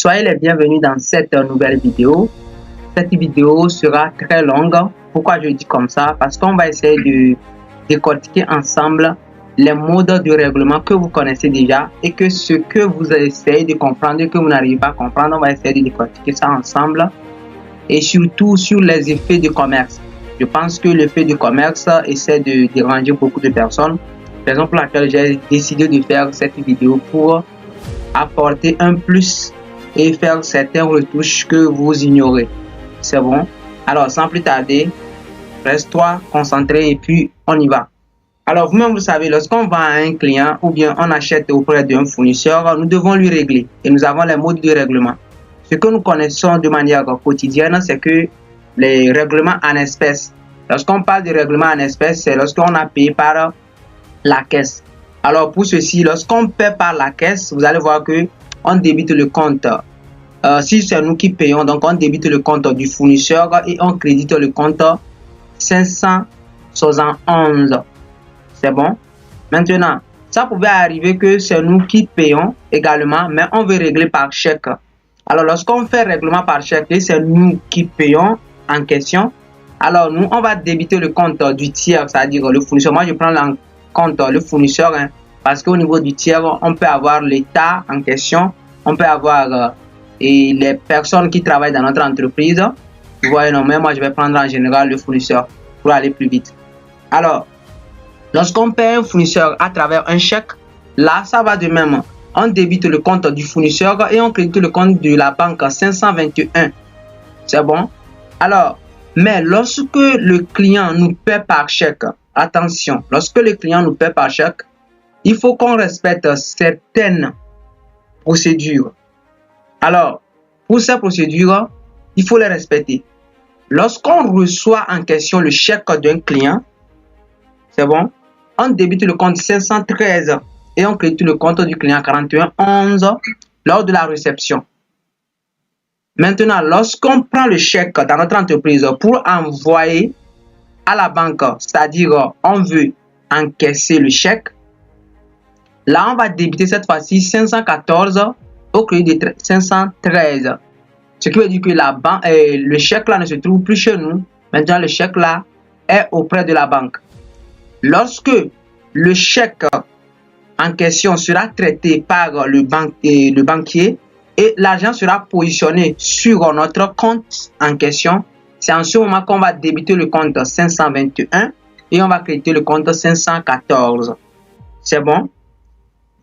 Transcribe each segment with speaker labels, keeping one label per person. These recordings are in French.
Speaker 1: Soyez les bienvenus dans cette nouvelle vidéo. Cette vidéo sera très longue. Pourquoi je dis comme ça? Parce qu'on va essayer de décortiquer ensemble les modes de règlement que vous connaissez déjà et que ce que vous essayez de comprendre et que vous n'arrivez pas à comprendre, on va essayer de décortiquer ça ensemble. Et surtout sur les effets de commerce. Je pense que l'effet de commerce essaie de déranger beaucoup de personnes. Raison pour laquelle j'ai décidé de faire cette vidéo pour apporter un plus et faire certaines retouches que vous ignorez. C'est bon? Alors sans plus tarder, reste-toi concentré et puis on y va. Alors vous-même vous savez, lorsqu'on vend à un client ou bien on achète auprès d'un fournisseur, nous devons lui régler et nous avons les modes de règlement. Ce que nous connaissons de manière quotidienne, c'est que les règlements en espèces. Lorsqu'on parle de règlement en espèces, c'est lorsqu'on a payé par la caisse. Alors pour ceci, lorsqu'on paie par la caisse, vous allez voir que on débite le compte. Si c'est nous qui payons, donc on débite le compte du fournisseur et on crédite le compte 571. C'est bon? Maintenant, ça pouvait arriver que c'est nous qui payons également, mais on veut régler par chèque. Alors lorsqu'on fait règlement par chèque et c'est nous qui payons en question, alors nous on va débiter le compte du tiers, c'est-à-dire le fournisseur. Moi je prends en compte le fournisseur parce qu'au niveau du tiers on peut avoir l'État en question, on peut avoir et les personnes qui travaillent dans notre entreprise. Vous voyez, non, mais moi je vais prendre en général le fournisseur pour aller plus vite. Alors lorsqu'on paie un fournisseur à travers un chèque, là ça va de même. On débite le compte du fournisseur et on crédite le compte de la banque 521. C'est bon? Alors, mais lorsque le client nous paie par chèque, attention, lorsque le client nous paie par chèque, il faut qu'on respecte certaines procédures. Alors, pour ces procédures, il faut les respecter. Lorsqu'on reçoit en question le chèque d'un client, c'est bon? On débite le compte 513 et on crédite le compte du client 4111 lors de la réception. Maintenant, lorsqu'on prend le chèque dans notre entreprise pour envoyer à la banque, c'est-à-dire on veut encaisser le chèque, là on va débiter cette fois-ci 514 au crédit de 513. Ce qui veut dire que le chèque là ne se trouve plus chez nous. Maintenant, le chèque là est auprès de la banque. Lorsque le chèque en question sera traité par le banquier et l'argent sera positionné sur notre compte en question, c'est en ce moment qu'on va débiter le compte 521 et on va créditer le compte 514. C'est bon?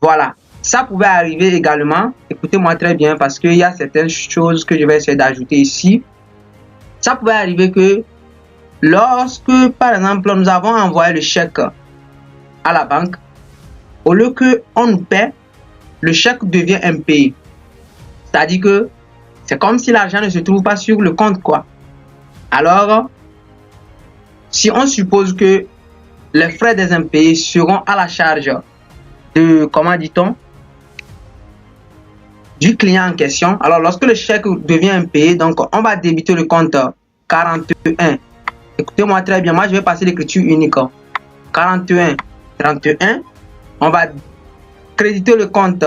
Speaker 1: Voilà. Ça pouvait arriver également, écoutez-moi très bien parce qu'il y a certaines choses que je vais essayer d'ajouter ici. Ça pouvait arriver que lorsque, par exemple, nous avons envoyé le chèque à la banque, au lieu qu'on nous paie, le chèque devient impayé. C'est-à-dire que c'est comme si l'argent ne se trouve pas sur le compte, quoi. Alors, si on suppose que les frais des impayés seront à la charge de, comment dit-on, du client en question, alors lorsque le chèque devient impayé, donc on va débiter le compte 41. Écoutez-moi très bien, moi je vais passer l'écriture unique. 41, 31. On va créditer le compte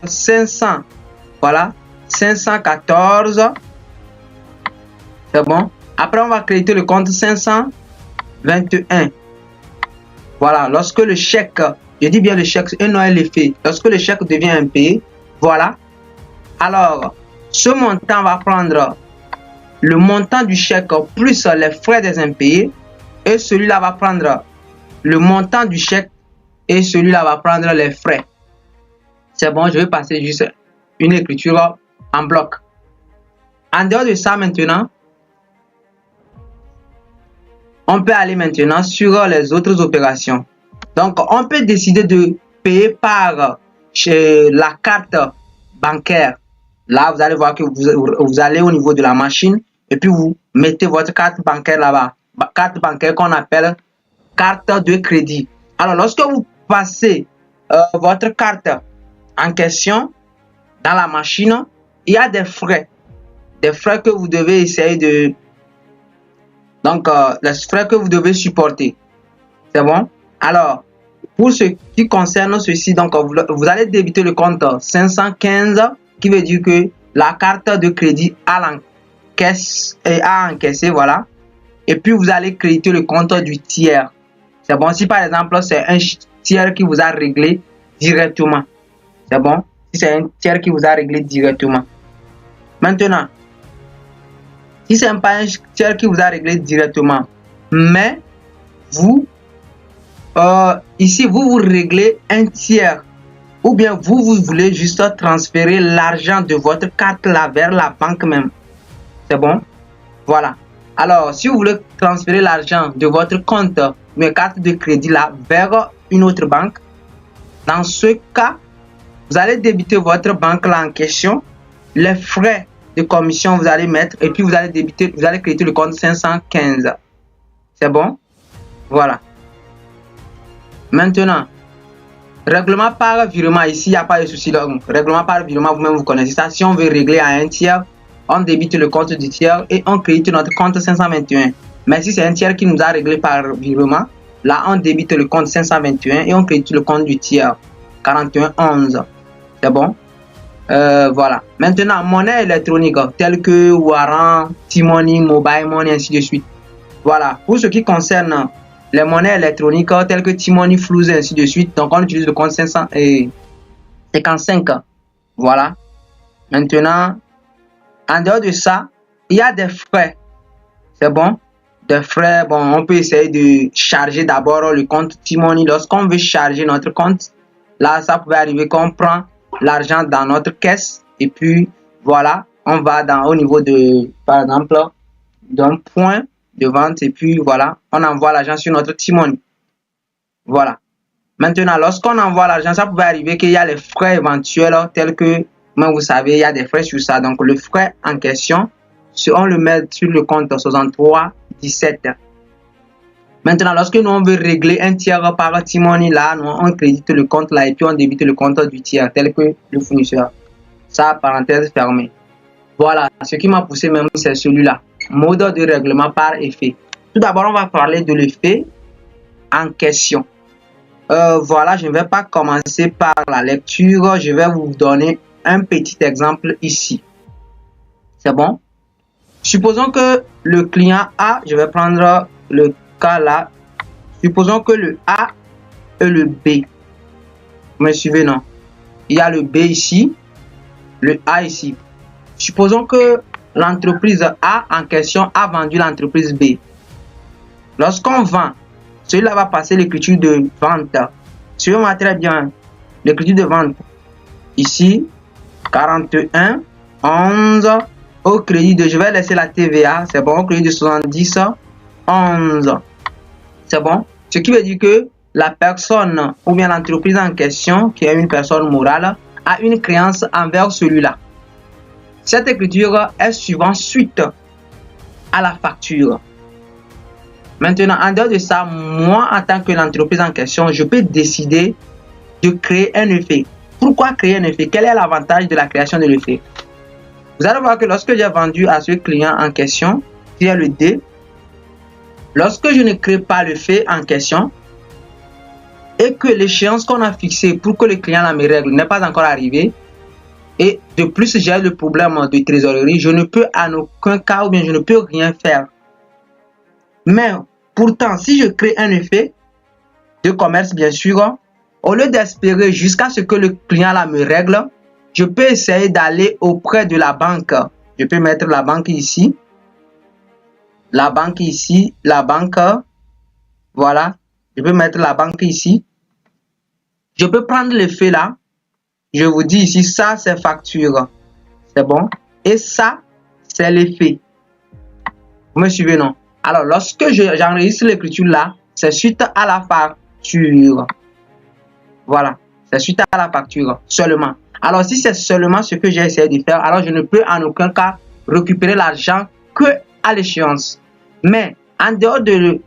Speaker 1: 500, voilà, 514. C'est bon. Après, on va créditer le compte 521. Voilà, lorsque le chèque, je dis bien le chèque, un an est l'effet. Lorsque le chèque devient impayé, voilà. Alors, ce montant va prendre le montant du chèque plus les frais des impayés. Et celui-là va prendre le montant du chèque. Et celui-là va prendre les frais. C'est bon, je vais passer juste une écriture en bloc. En dehors de ça maintenant, on peut aller maintenant sur les autres opérations. Donc, on peut décider de payer par la carte bancaire. Là, vous allez voir que vous allez au niveau de la machine et puis vous mettez votre carte bancaire là-bas. Carte bancaire qu'on appelle carte de crédit. Alors, lorsque vous passez votre carte en question dans la machine, il y a des frais que vous devez essayer de... Donc, les frais que vous devez supporter. C'est bon? Alors, pour ce qui concerne ceci, donc vous allez débiter le compte 515 qui veut dire que la carte de crédit a encaissé, voilà. Et puis vous allez créditer le compte du tiers. C'est bon, si par exemple c'est un tiers qui vous a réglé directement. C'est bon, si c'est un tiers qui vous a réglé directement. Maintenant, si c'est pas un tiers qui vous a réglé directement, mais vous, ici, vous réglez un tiers. Ou bien vous voulez juste transférer l'argent de votre carte là vers la banque même. C'est bon? Voilà. Alors, si vous voulez transférer l'argent de votre compte, mes cartes de crédit là, vers une autre banque, dans ce cas, vous allez débiter votre banque là en question, les frais de commission vous allez mettre et puis vous allez créditer le compte 515. C'est bon? Voilà. Maintenant, règlement par virement, ici, il n'y a pas de souci. Règlement par virement, vous-même, vous connaissez ça. Si on veut régler à un tiers, on débite le compte du tiers et on crédite notre compte 521. Mais si c'est un tiers qui nous a réglé par virement, là, on débite le compte 521 et on crédite le compte du tiers 4111. C'est bon? Voilà. Maintenant, monnaie électronique, telle que Warrant, T-Money, Mobile Money, ainsi de suite. Voilà. Pour ce qui concerne les monnaies électroniques telles que T-Money, Flouz et ainsi de suite, donc on utilise le compte 555. Voilà. Maintenant, en dehors de ça, il y a des frais. C'est bon? Des frais, bon, on peut essayer de charger d'abord le compte T-Money. Lorsqu'on veut charger notre compte, là, ça peut arriver qu'on prend l'argent dans notre caisse et puis voilà, on va au niveau de, par exemple, d'un point de vente et puis voilà, on envoie l'argent sur notre T-Money. Voilà. Maintenant, lorsqu'on envoie l'argent, ça peut arriver qu'il y a les frais éventuels tels que, vous savez, il y a des frais sur ça. Donc, le frais en question, on le met sur le compte 6317. Maintenant, lorsque nous on veut régler un tiers par T-Money, là, nous on crédite le compte là et puis on débite le compte du tiers tel que le fournisseur. Ça, parenthèse fermée. Voilà, ce qui m'a poussé même, c'est celui-là. Mode de règlement par effet. Tout d'abord, on va parler de l'effet en question. Voilà, je ne vais pas commencer par la lecture. Je vais vous donner un petit exemple ici. C'est bon? Supposons que le client A, je vais prendre le cas là. Supposons que le A et le B. Vous me suivez, non? Il y a le B ici, le A ici. Supposons que l'entreprise A en question a vendu l'entreprise B. Lorsqu'on vend, celui-là va passer l'écriture de vente. Suivez-moi très bien. L'écriture de vente. Ici, 41, 11, au crédit de, je vais laisser la TVA, c'est bon, au crédit de 70, 11. C'est bon. Ce qui veut dire que la personne ou bien l'entreprise en question, qui est une personne morale, a une créance envers celui-là. Cette écriture est suivante suite à la facture. Maintenant, en dehors de ça, moi, en tant que l'entreprise en question, je peux décider de créer un effet. Pourquoi créer un effet? Quel est l'avantage de la création de l'effet? Vous allez voir que lorsque j'ai vendu à ce client en question, qui est le D, lorsque je ne crée pas l'effet en question et que l'échéance qu'on a fixée pour que le client la me règle n'est pas encore arrivée, et de plus j'ai le problème de trésorerie, je ne peux en aucun cas ou bien je ne peux rien faire. Mais pourtant, si je crée un effet de commerce, bien sûr, au lieu d'espérer jusqu'à ce que le client là me règle, je peux essayer d'aller auprès de la banque. Je peux mettre la banque ici. La banque ici. La banque. Voilà. Je peux mettre la banque ici. Je peux prendre l'effet là. Je vous dis ici, ça c'est facture. C'est bon. Et ça, c'est l'effet. Vous me suivez, non? Alors, lorsque j'enregistre l'écriture là, c'est suite à la facture. Voilà. C'est suite à la facture seulement. Alors, si c'est seulement ce que j'ai essayé de faire, alors je ne peux en aucun cas récupérer l'argent que à l'échéance. Mais en dehors de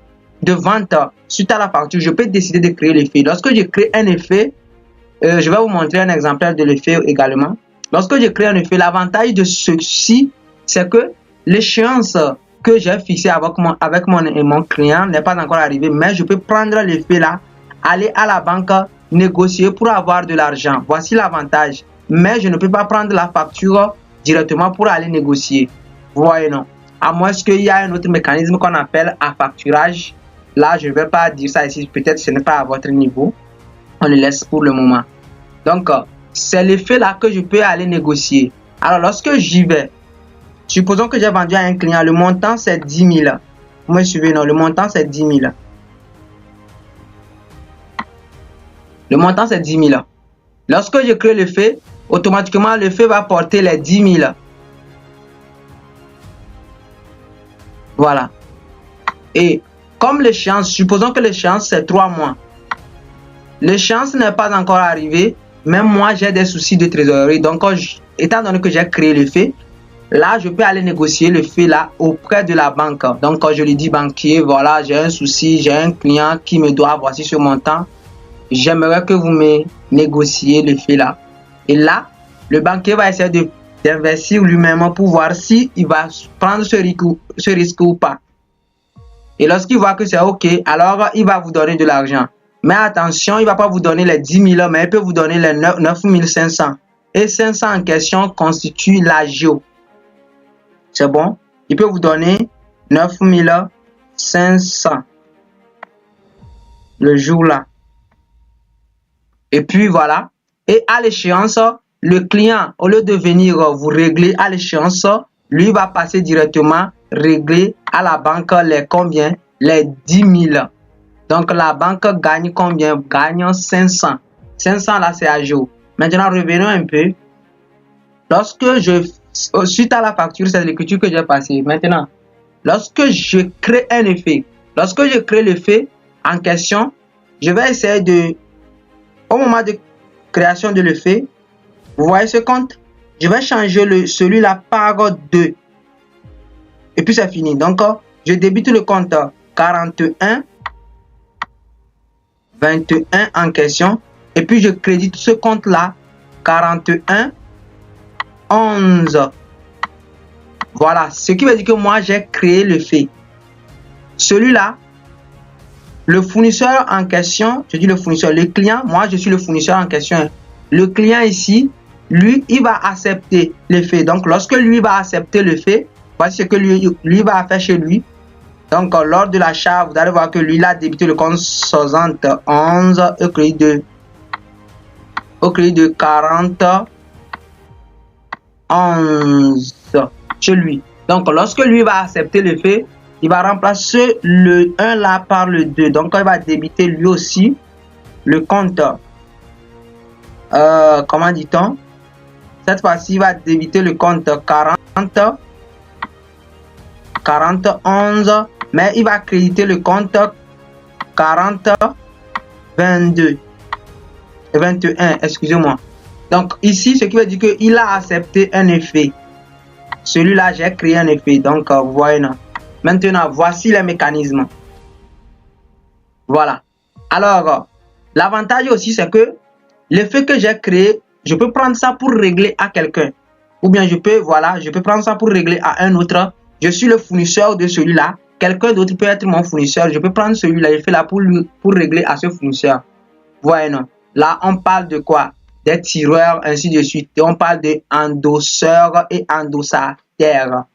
Speaker 1: vente suite à la facture, je peux décider de créer l'effet. Lorsque je crée un effet, je vais vous montrer un exemplaire de l'effet également. Lorsque je crée un effet, l'avantage de ceci, c'est que l'échéance que j'ai fixée avec mon client n'est pas encore arrivée, mais je peux prendre l'effet là, aller à la banque, négocier pour avoir de l'argent. Voici l'avantage. mais je ne peux pas prendre la facture directement pour aller négocier. Vous voyez, non? À moins qu'il y a un autre mécanisme qu'on appelle affacturage. Là, je ne vais pas dire ça ici, peut-être ce n'est pas à votre niveau. On le laisse pour le moment. Donc, c'est l'effet là que je peux aller négocier. Alors, lorsque j'y vais, supposons que j'ai vendu à un client, le montant c'est 10 000. Vous me suivez, non? Le montant c'est 10 000. Le montant c'est 10 000. Lorsque je crée le fait, automatiquement le fait va porter les 10 000. Voilà. Et comme l'échéance, supposons que l'échéance c'est 3 mois. L'échéance n'est pas encore arrivée. Même moi, j'ai des soucis de trésorerie. Donc, étant donné que j'ai créé le fait, là, je peux aller négocier le fait là auprès de la banque. Donc, je lui dis, banquier, voilà, j'ai un souci, j'ai un client qui me doit, voici ce montant. J'aimerais que vous me négociez le fait là. Et là, le banquier va essayer d'investir lui-même pour voir s'il va prendre ce risque ou pas. Et lorsqu'il voit que c'est OK, alors il va vous donner de l'argent. Mais attention, il ne va pas vous donner les 10 000, mais il peut vous donner les 9 500. Et 500 en question constitue l'agio. C'est bon? Il peut vous donner 9 500 le jour-là. Et puis voilà. Et à l'échéance, le client, au lieu de venir vous régler à l'échéance, lui va passer directement régler à la banque les combien? Les 10 000. Donc la banque gagne combien? Gagne 500. 500 là c'est à jour. Maintenant revenons un peu. Lorsque suite à la facture, c'est l'écriture que j'ai passée. Maintenant, lorsque je crée un effet, lorsque je crée l'effet en question, je vais essayer de, au moment de création de l'effet, vous voyez ce compte? Je vais changer celui-là par 2. Et puis c'est fini. Donc, je débite le compte 41, 21 en question. Et puis, je crédite ce compte-là 41, 11. Voilà. Ce qui veut dire que moi, j'ai créé le fait. Celui-là, le fournisseur en question, je dis le fournisseur, le client, moi, je suis le fournisseur en question. Le client ici, lui, il va accepter le fait. Donc, lorsque lui va accepter le fait, voici ce que lui va faire chez lui. Donc, lors de l'achat, vous allez voir que lui, il a débité le compte 71 au crédit de 40, 11 chez lui. Donc, lorsque lui va accepter le fait, il va remplacer le 1 là par le 2. Donc, il va débiter lui aussi le compte. Comment dit-on? Cette fois-ci, il va débiter le compte 40, 11, mais il va créditer le compte 40, 22 et 21, excusez-moi. Donc ici, ce qui veut dire qu'il a accepté un effet. Celui-là, j'ai créé un effet. Donc, vous voyez, non. Maintenant, voici les mécanismes. Voilà. Alors, l'avantage aussi, c'est que l'effet que j'ai créé, je peux prendre ça pour régler à quelqu'un. Ou bien je peux prendre ça pour régler à un autre. Je suis le fournisseur de celui-là. Quelqu'un d'autre peut être mon fournisseur. Je peux prendre celui-là et faire là pour régler à ce fournisseur. Vous voyez, non? Là, on parle de quoi? Des tireurs, ainsi de suite. Et on parle de endosseurs et endossataires.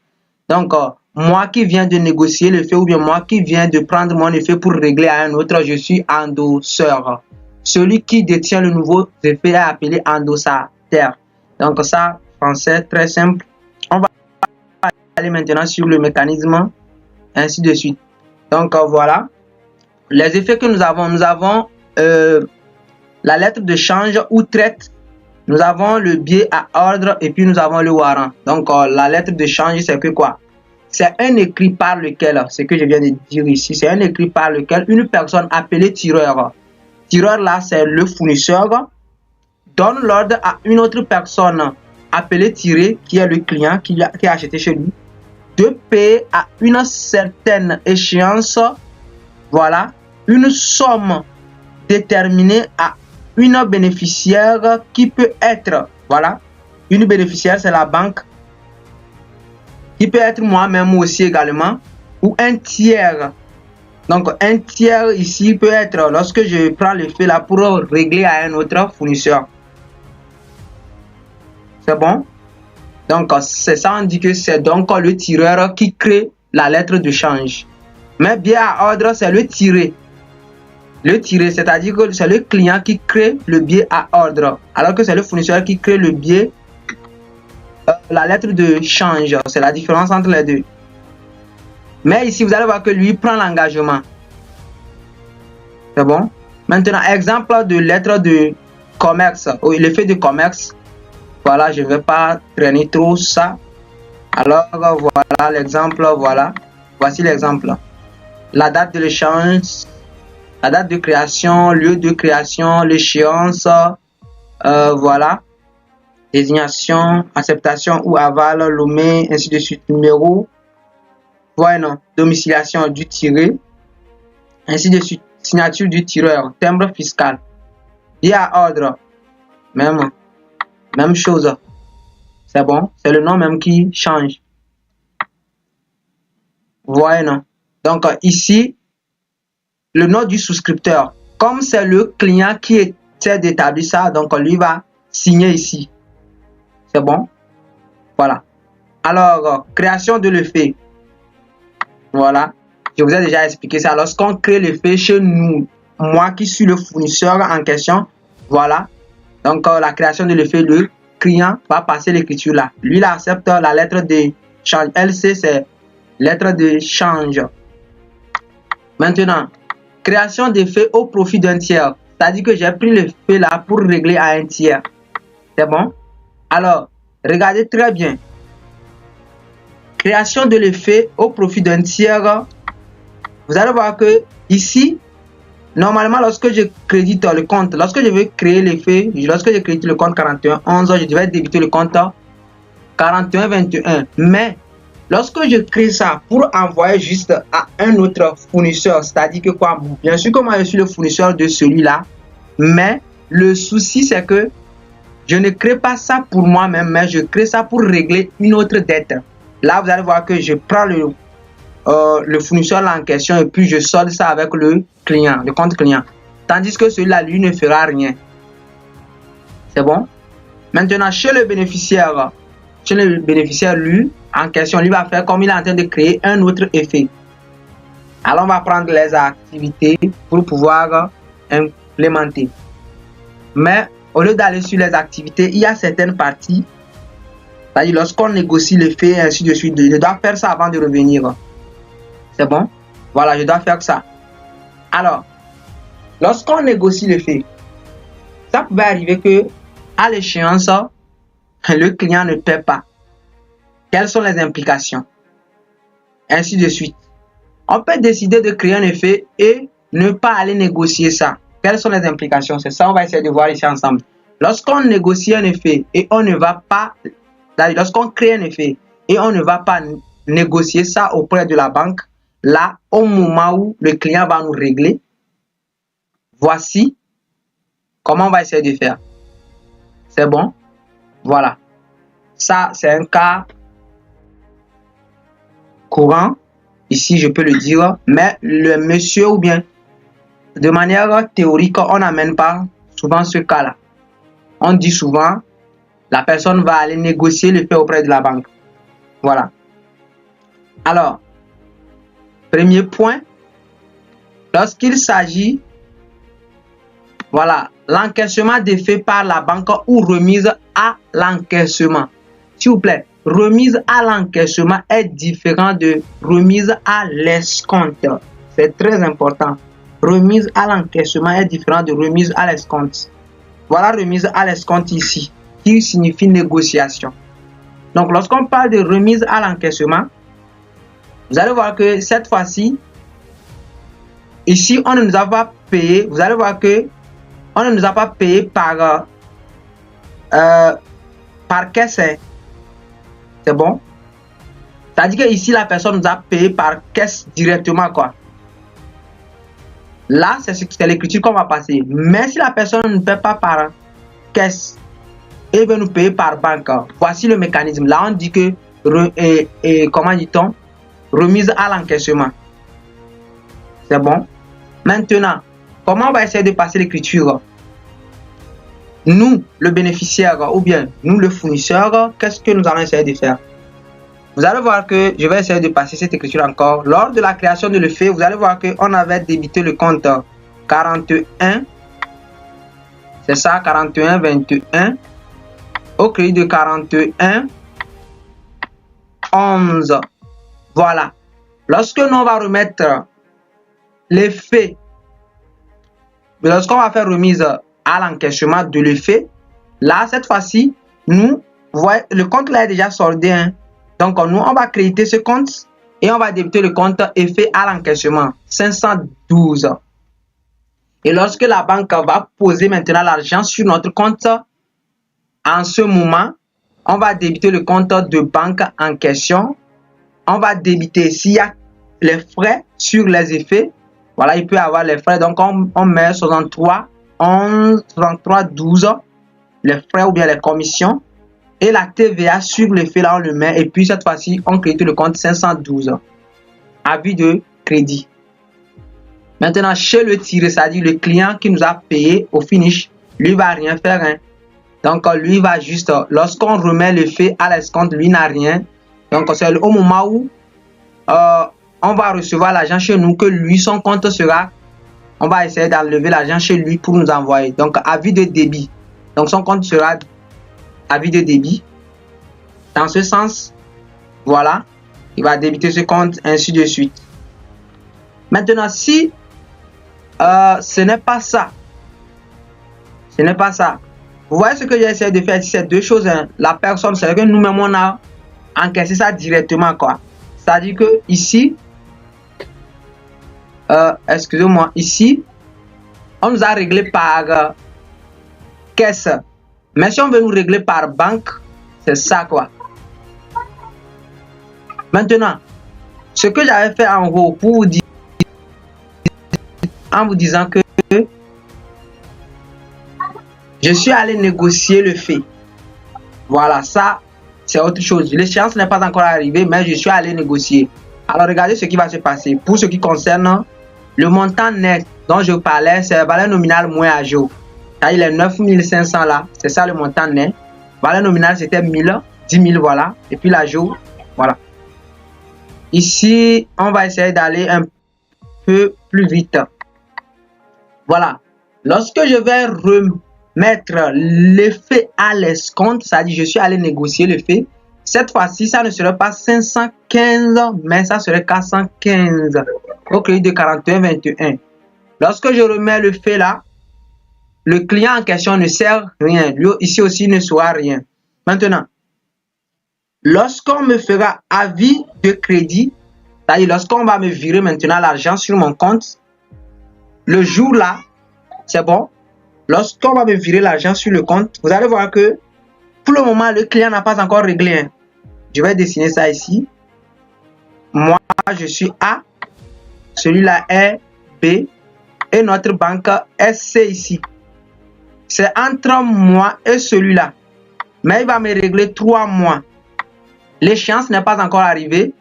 Speaker 1: Donc, moi qui viens de négocier le fait ou bien moi qui viens de prendre mon effet pour régler à un autre, je suis endosseur. Celui qui détient le nouveau effet est appelé endossataire. Donc, ça, français, très simple. On va aller maintenant sur le mécanisme, ainsi de suite. Donc, voilà. Les effets que nous avons la lettre de change ou traite, nous avons le billet à ordre et puis nous avons le warrant. Donc, la lettre de change, c'est que quoi? C'est un écrit par lequel, ce que je viens de dire ici, c'est un écrit par lequel une personne appelée tireur, là, c'est le fournisseur, donne l'ordre à une autre personne appelée tiré, qui est le client qui a acheté chez lui, de payer à une certaine échéance, voilà, une somme déterminée à une bénéficiaire qui peut être, voilà, une bénéficiaire, c'est la banque, qui peut être moi-même aussi également, ou un tiers. Donc, un tiers ici peut être lorsque je prends le fait là pour régler à un autre fournisseur. C'est bon? Donc, c'est ça, on dit que c'est donc le tireur qui crée la lettre de change. Mais billet à ordre, c'est le tiré. Le tiré, c'est-à-dire que c'est le client qui crée le billet à ordre, alors que c'est le fournisseur qui crée le billet, la lettre de change. C'est la différence entre les deux. Mais ici, vous allez voir que lui prend l'engagement. C'est bon? Maintenant, exemple de lettre de commerce, ou l'effet de commerce. Voilà, je ne vais pas traîner trop ça. Alors, voilà l'exemple, voilà. Voici l'exemple. La date de l'échange, la date de création, lieu de création, l'échéance, voilà. Désignation, acceptation ou aval, l'OME, ainsi de suite, numéro. Voilà, non. Domiciliation du tiré, ainsi de suite. Signature du tireur, timbre fiscal. Billet à ordre, même chose. C'est bon, c'est le nom même qui change. Voilà, non. Donc ici, le nom du souscripteur. Comme c'est le client qui essaie d'établir ça, donc lui va signer ici. C'est bon? Voilà. Alors, création de l'effet. Voilà. Je vous ai déjà expliqué ça. Lorsqu'on crée l'effet chez nous, moi qui suis le fournisseur en question, voilà. Donc, la création de l'effet, le client va passer l'écriture là. Lui, il accepte la lettre de change. LC, c'est lettre de change. Maintenant, création d'effet au profit d'un tiers. C'est-à-dire que j'ai pris l'effet là pour régler à un tiers. C'est bon? Alors, regardez très bien. Création de l'effet au profit d'un tiers. Vous allez voir que ici, normalement, lorsque je crédite le compte, lorsque je veux créer l'effet, lorsque je crédite le compte 4111, je devais débiter le compte 4121. Mais lorsque je crée ça pour envoyer juste à un autre fournisseur, c'est-à-dire que quoi, bien sûr que moi je suis le fournisseur de celui-là, mais le souci c'est que je ne crée pas ça pour moi-même, mais je crée ça pour régler une autre dette. Là, vous allez voir que je prends le fournisseur là en question et puis je solde ça avec le client, le compte client. Tandis que celui-là, lui, ne fera rien. C'est bon? Maintenant, chez le bénéficiaire, lui, en question, lui va faire comme il est en train de créer un autre effet. Alors, on va prendre les activités pour pouvoir implémenter. Mais au lieu d'aller sur les activités, il y a certaines parties. C'est-à-dire, lorsqu'on négocie l'effet, ainsi de suite, je dois faire ça avant de revenir. C'est bon? Voilà, je dois faire ça. Alors, lorsqu'on négocie l'effet, ça peut arriver que à l'échéance, le client ne paie pas. Quelles sont les implications? Ainsi de suite. On peut décider de créer un effet et ne pas aller négocier ça. Quelles sont les implications? C'est ça, on va essayer de voir ici ensemble. Lorsqu'on négocie un effet et on ne va pas, lorsqu'on crée un effet et on ne va pas négocier ça auprès de la banque, là, au moment où le client va nous régler, voici comment on va essayer de faire. C'est bon? Voilà. Ça, c'est un cas courant. Ici, je peux le dire. Mais le monsieur ou bien, de manière théorique, on n'amène pas souvent ce cas-là. On dit souvent, la personne va aller négocier le fait auprès de la banque. Voilà. Alors, premier point, lorsqu'il s'agit, voilà, l'encaissement des faits par la banque ou remise à l'encaissement. S'il vous plaît, remise à l'encaissement est différent de remise à l'escompte. C'est très important. Remise à l'encaissement est différent de remise à l'escompte. Voilà remise à l'escompte ici, qui signifie négociation. Donc, lorsqu'on parle de remise à l'encaissement, vous allez voir que cette fois-ci, ici, on ne nous a pas payé. Vous allez voir que on ne nous a pas payé par caisse. C'est bon? C'est-à-dire que ici, la personne nous a payé par caisse directement, quoi. Là, c'est l'écriture qu'on va passer. Mais si la personne ne paie pas par caisse et veut nous payer par banque, voici le mécanisme. Là, on dit que, comment dit-on? Remise à l'encaissement. C'est bon? Maintenant, comment on va essayer de passer l'écriture? nous, le bénéficiaire, ou bien nous, le fournisseur, qu'est-ce que nous allons essayer de faire? Vous allez voir que je vais essayer de passer cette écriture encore. Lors de la création de l'effet, vous allez voir qu'on avait débité le compte 41. C'est ça, 41, 21. Au crédit de 41, 11. Voilà. Lorsque nous on va remettre l'effet, lorsqu'on va faire remise à l'encaissement de l'effet, là, cette fois-ci, nous, voyez, le compte là est déjà soldé. Hein. Donc, nous, on va créditer ce compte et on va débiter le compte effet à l'encaissement, 512. Et lorsque la banque va poser maintenant l'argent sur notre compte, en ce moment, on va débiter le compte de banque en question. On va débiter s'il y a les frais sur les effets. Voilà, il peut y avoir les frais. Donc, on met 63, 11, 63, 12, les frais ou bien les commissions. Et la TVA sur l'effet, là, on le met. Et puis, cette fois-ci, on crédite le compte 512. Avis de crédit. Maintenant, chez le tiré, c'est-à-dire le client qui nous a payé au finish, lui, va rien faire. Hein. Donc, lui va juste, lorsqu'on remet l'effet à l'escompte, lui n'a rien. Donc, c'est au moment où on va recevoir l'argent chez nous que lui, son compte sera, on va essayer d'enlever l'argent chez lui pour nous envoyer. Donc, avis de débit. Donc, son compte sera avis de débit. Dans ce sens, voilà, il va débiter ce compte, ainsi de suite. Maintenant, si ce n'est pas ça, vous voyez ce que j'ai essayé de faire ici, c'est deux choses. Hein. La personne, c'est que nous-mêmes, on a encaissé ça directement, quoi. C'est-à-dire que ici, excusez-moi, ici, on nous a réglé par caisse. Mais si on veut nous régler par banque, c'est ça, quoi. Maintenant, ce que j'avais fait en gros pour vous dire, en vous disant que je suis allé négocier le fait. Voilà, ça, c'est autre chose. L'échéance n'est pas encore arrivée, mais je suis allé négocier. Alors, regardez ce qui va se passer. Pour ce qui concerne le montant net dont je parlais, c'est la valeur nominale moins à jour. Il est 9500 là, c'est ça le montant net. Valeur nominale, c'était 1000, 10 000, voilà. Et puis la jour, voilà. Ici, on va essayer d'aller un peu plus vite. Voilà. Lorsque je vais remettre l'effet à l'escompte, c'est-à-dire je suis allé négocier le fait, cette fois-ci, ça ne serait pas 515, mais ça serait 415 au crédit de 41,21. Lorsque je remets le fait là, le client en question ne sert rien. Lui, ici aussi, ne sera rien. Maintenant, lorsqu'on me fera avis de crédit, c'est-à-dire lorsqu'on va me virer maintenant l'argent sur mon compte, le jour là, c'est bon. Lorsqu'on va me virer l'argent sur le compte, vous allez voir que pour le moment, le client n'a pas encore réglé. Hein. Je vais dessiner ça ici. Moi, je suis A. Celui-là est B. Et notre banque est C ici. C'est entre moi et celui-là. Mais il va me régler 3 mois. L'échéance n'est pas encore arrivée.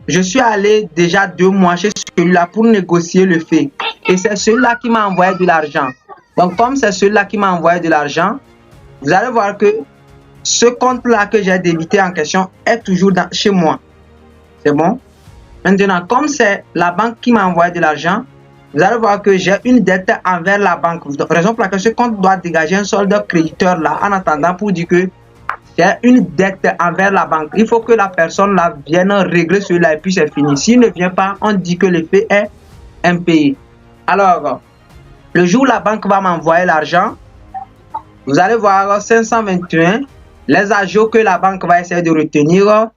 Speaker 1: Je suis allé déjà 2 mois chez celui-là pour négocier le fait. Et c'est celui-là qui m'a envoyé de l'argent. Donc, comme c'est celui-là qui m'a envoyé de l'argent, vous allez voir que ce compte-là que j'ai débité en question est toujours chez moi. C'est bon? Maintenant, comme c'est la banque qui m'a envoyé de l'argent, vous allez voir que j'ai une dette envers la banque. Raison pour laquelle ce compte doit dégager un solde créditeur là, en attendant pour dire que j'ai une dette envers la banque. Il faut que la personne là vienne régler cela et puis c'est fini. S'il ne vient pas, on dit que le fait est impayé. Alors, le jour où la banque va m'envoyer l'argent, vous allez voir 521, les ajouts que la banque va essayer de retenir.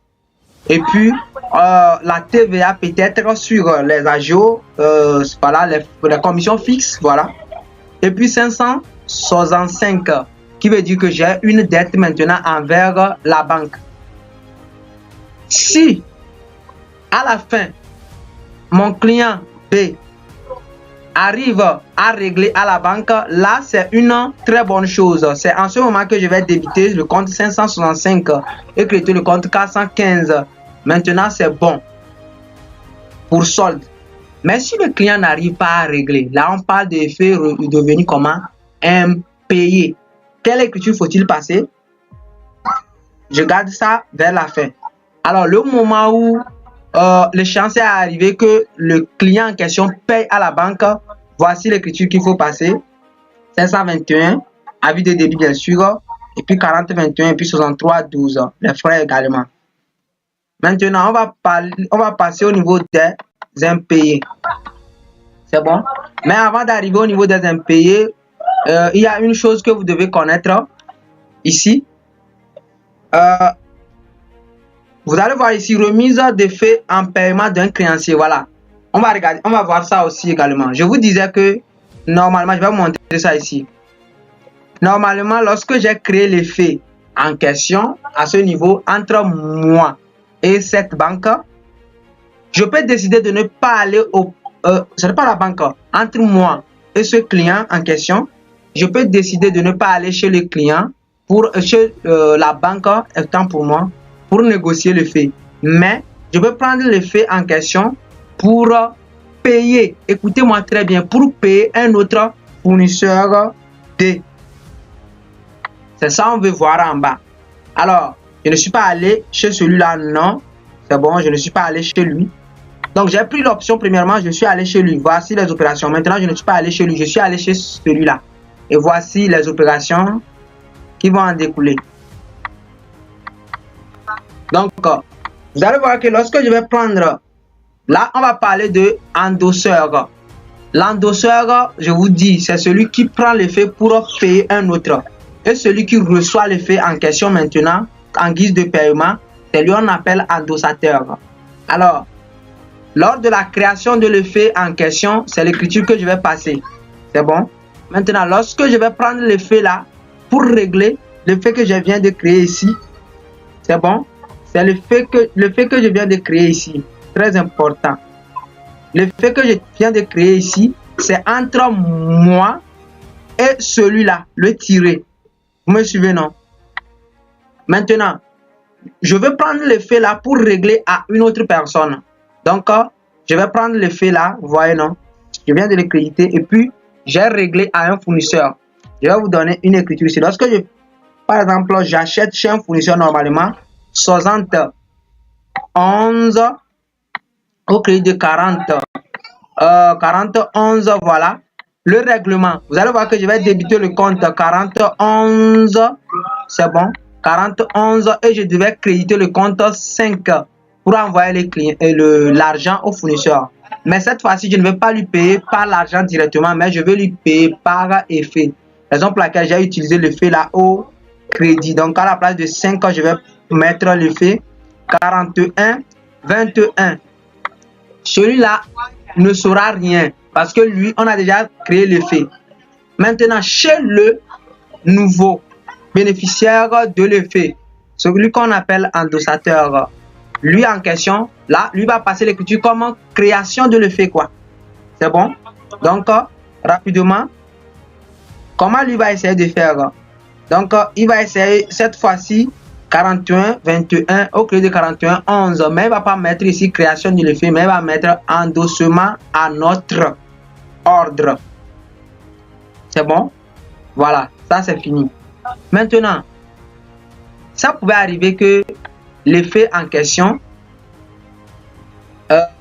Speaker 1: Et puis, la TVA peut-être sur les ajouts, voilà, les commissions fixes, voilà. Et puis 565, qui veut dire que j'ai une dette maintenant envers la banque. Si, à la fin, mon client B arrive à régler à la banque, là, c'est une très bonne chose. C'est en ce moment que je vais débiter le compte 565 et créditer le compte 415. Maintenant, c'est bon pour solde. Mais si le client n'arrive pas à régler, là, on parle d'effet devenu comment? Impayé. quelle écriture faut-il passer? Je garde ça vers la fin. Alors, le moment où l'échéance est arrivé que le client en question paye à la banque, voici l'écriture qu'il faut passer. 521, avis de débit bien sûr, et puis 4021 et puis 6312, les frais également. Maintenant, on va passer au niveau des impayés. C'est bon? Mais avant d'arriver au niveau des impayés, il y a une chose que vous devez connaître ici. Vous allez voir ici, remise de fait en paiement d'un créancier. Voilà. On va regarder, on va voir ça aussi également. Je vous disais que normalement, je vais vous montrer ça ici. Normalement, lorsque j'ai créé les faits en question, à ce niveau, entre moi et cette banque, je peux décider de ne pas aller au... ce n'est pas la banque. Entre moi et ce client en question, je peux décider de ne pas aller chez le client, chez la banque étant pour moi, pour négocier le fait. Mais je peux prendre le fait en question pour payer, écoutez-moi très bien, pour payer un autre fournisseur de... C'est ça on veut voir en bas. Alors, je ne suis pas allé chez celui-là, non. C'est bon, je ne suis pas allé chez lui. Donc, j'ai pris l'option, premièrement, je suis allé chez lui. Voici les opérations. Maintenant, je ne suis pas allé chez lui, je suis allé chez celui-là. Et voici les opérations qui vont en découler. Donc, vous allez voir que lorsque je vais prendre, là, on va parler de endosseur. L'endosseur, je vous dis, c'est celui qui prend l'effet pour payer un autre. Et celui qui reçoit l'effet en question maintenant, en guise de paiement, c'est lui qu'on appelle endossateur. Alors, lors de la création de l'effet en question, c'est l'écriture que je vais passer. C'est bon? Maintenant, lorsque je vais prendre l'effet là, pour régler l'effet que je viens de créer ici, c'est bon? C'est l'effet que je viens de créer ici. Très important. L'effet que je viens de créer ici, c'est entre moi et celui-là, le tiré. Vous me suivez, non? Maintenant, je vais prendre l'effet là pour régler à une autre personne. Donc, je vais prendre l'effet là, vous voyez, non? Je viens de le créditer et puis j'ai réglé à un fournisseur. Je vais vous donner une écriture ici. Lorsque par exemple, j'achète chez un fournisseur normalement 71 au crédit de 41, voilà. Le règlement, vous allez voir que je vais débiter le compte 41, c'est bon, 41 et je devais créditer le compte 5 pour envoyer les clients et l'argent au fournisseur. Mais cette fois-ci, je ne vais pas lui payer par l'argent directement, mais je vais lui payer par effet. Raison pour laquelle j'ai utilisé l'effet là au crédit. Donc à la place de 5, je vais mettre l'effet 41, 21. Celui-là ne saura rien parce que lui, on a déjà créé l'effet. Maintenant, chez le nouveau bénéficiaire de l'effet, celui qu'on appelle endossateur, lui en question, là, lui va passer l'écriture comme création de l'effet, quoi. C'est bon? Donc, rapidement, comment lui va essayer de faire? Donc, il va essayer cette fois-ci 41, 21 au lieu de 41, 11. Mais il ne va pas mettre ici création de l'effet, mais il va mettre endossement à notre ordre. C'est bon? Voilà, ça c'est fini. Maintenant, ça pouvait arriver que l'effet en question,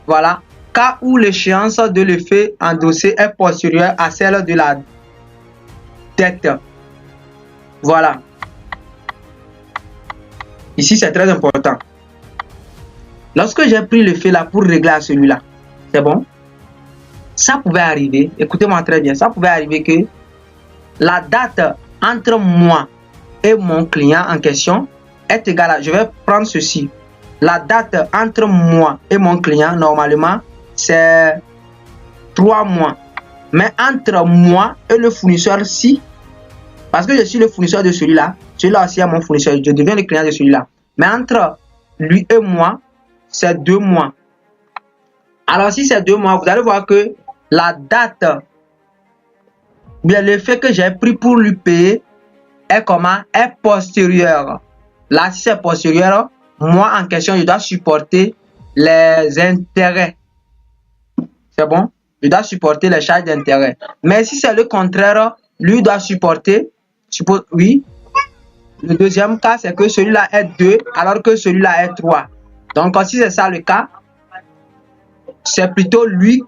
Speaker 1: voilà, cas où l'échéance de l'effet endossé est postérieure à celle de la dette. Voilà. Ici, c'est très important. Lorsque j'ai pris l'effet là pour régler à celui-là, c'est bon? Ça pouvait arriver, écoutez-moi très bien, ça pouvait arriver que la date entre moi et mon client en question est égale à, je vais prendre ceci. La date entre moi et mon client, normalement, c'est 3 mois. Mais entre moi et le fournisseur, si, parce que je suis le fournisseur de celui-là aussi est mon fournisseur, je deviens le client de celui-là. Mais entre lui et moi, c'est 2 mois. Alors, si c'est 2 mois, vous allez voir que la date, bien l'effet que j'ai pris pour lui payer est comment? Est postérieur. Là, si c'est postérieur, moi en question, je dois supporter les intérêts. C'est bon? Je dois supporter les charges d'intérêt. Mais si c'est le contraire, lui doit supporter suppose, oui. Le deuxième cas, c'est que celui-là est 2 alors que celui-là est 3. Donc, si c'est ça le cas, c'est plutôt lui,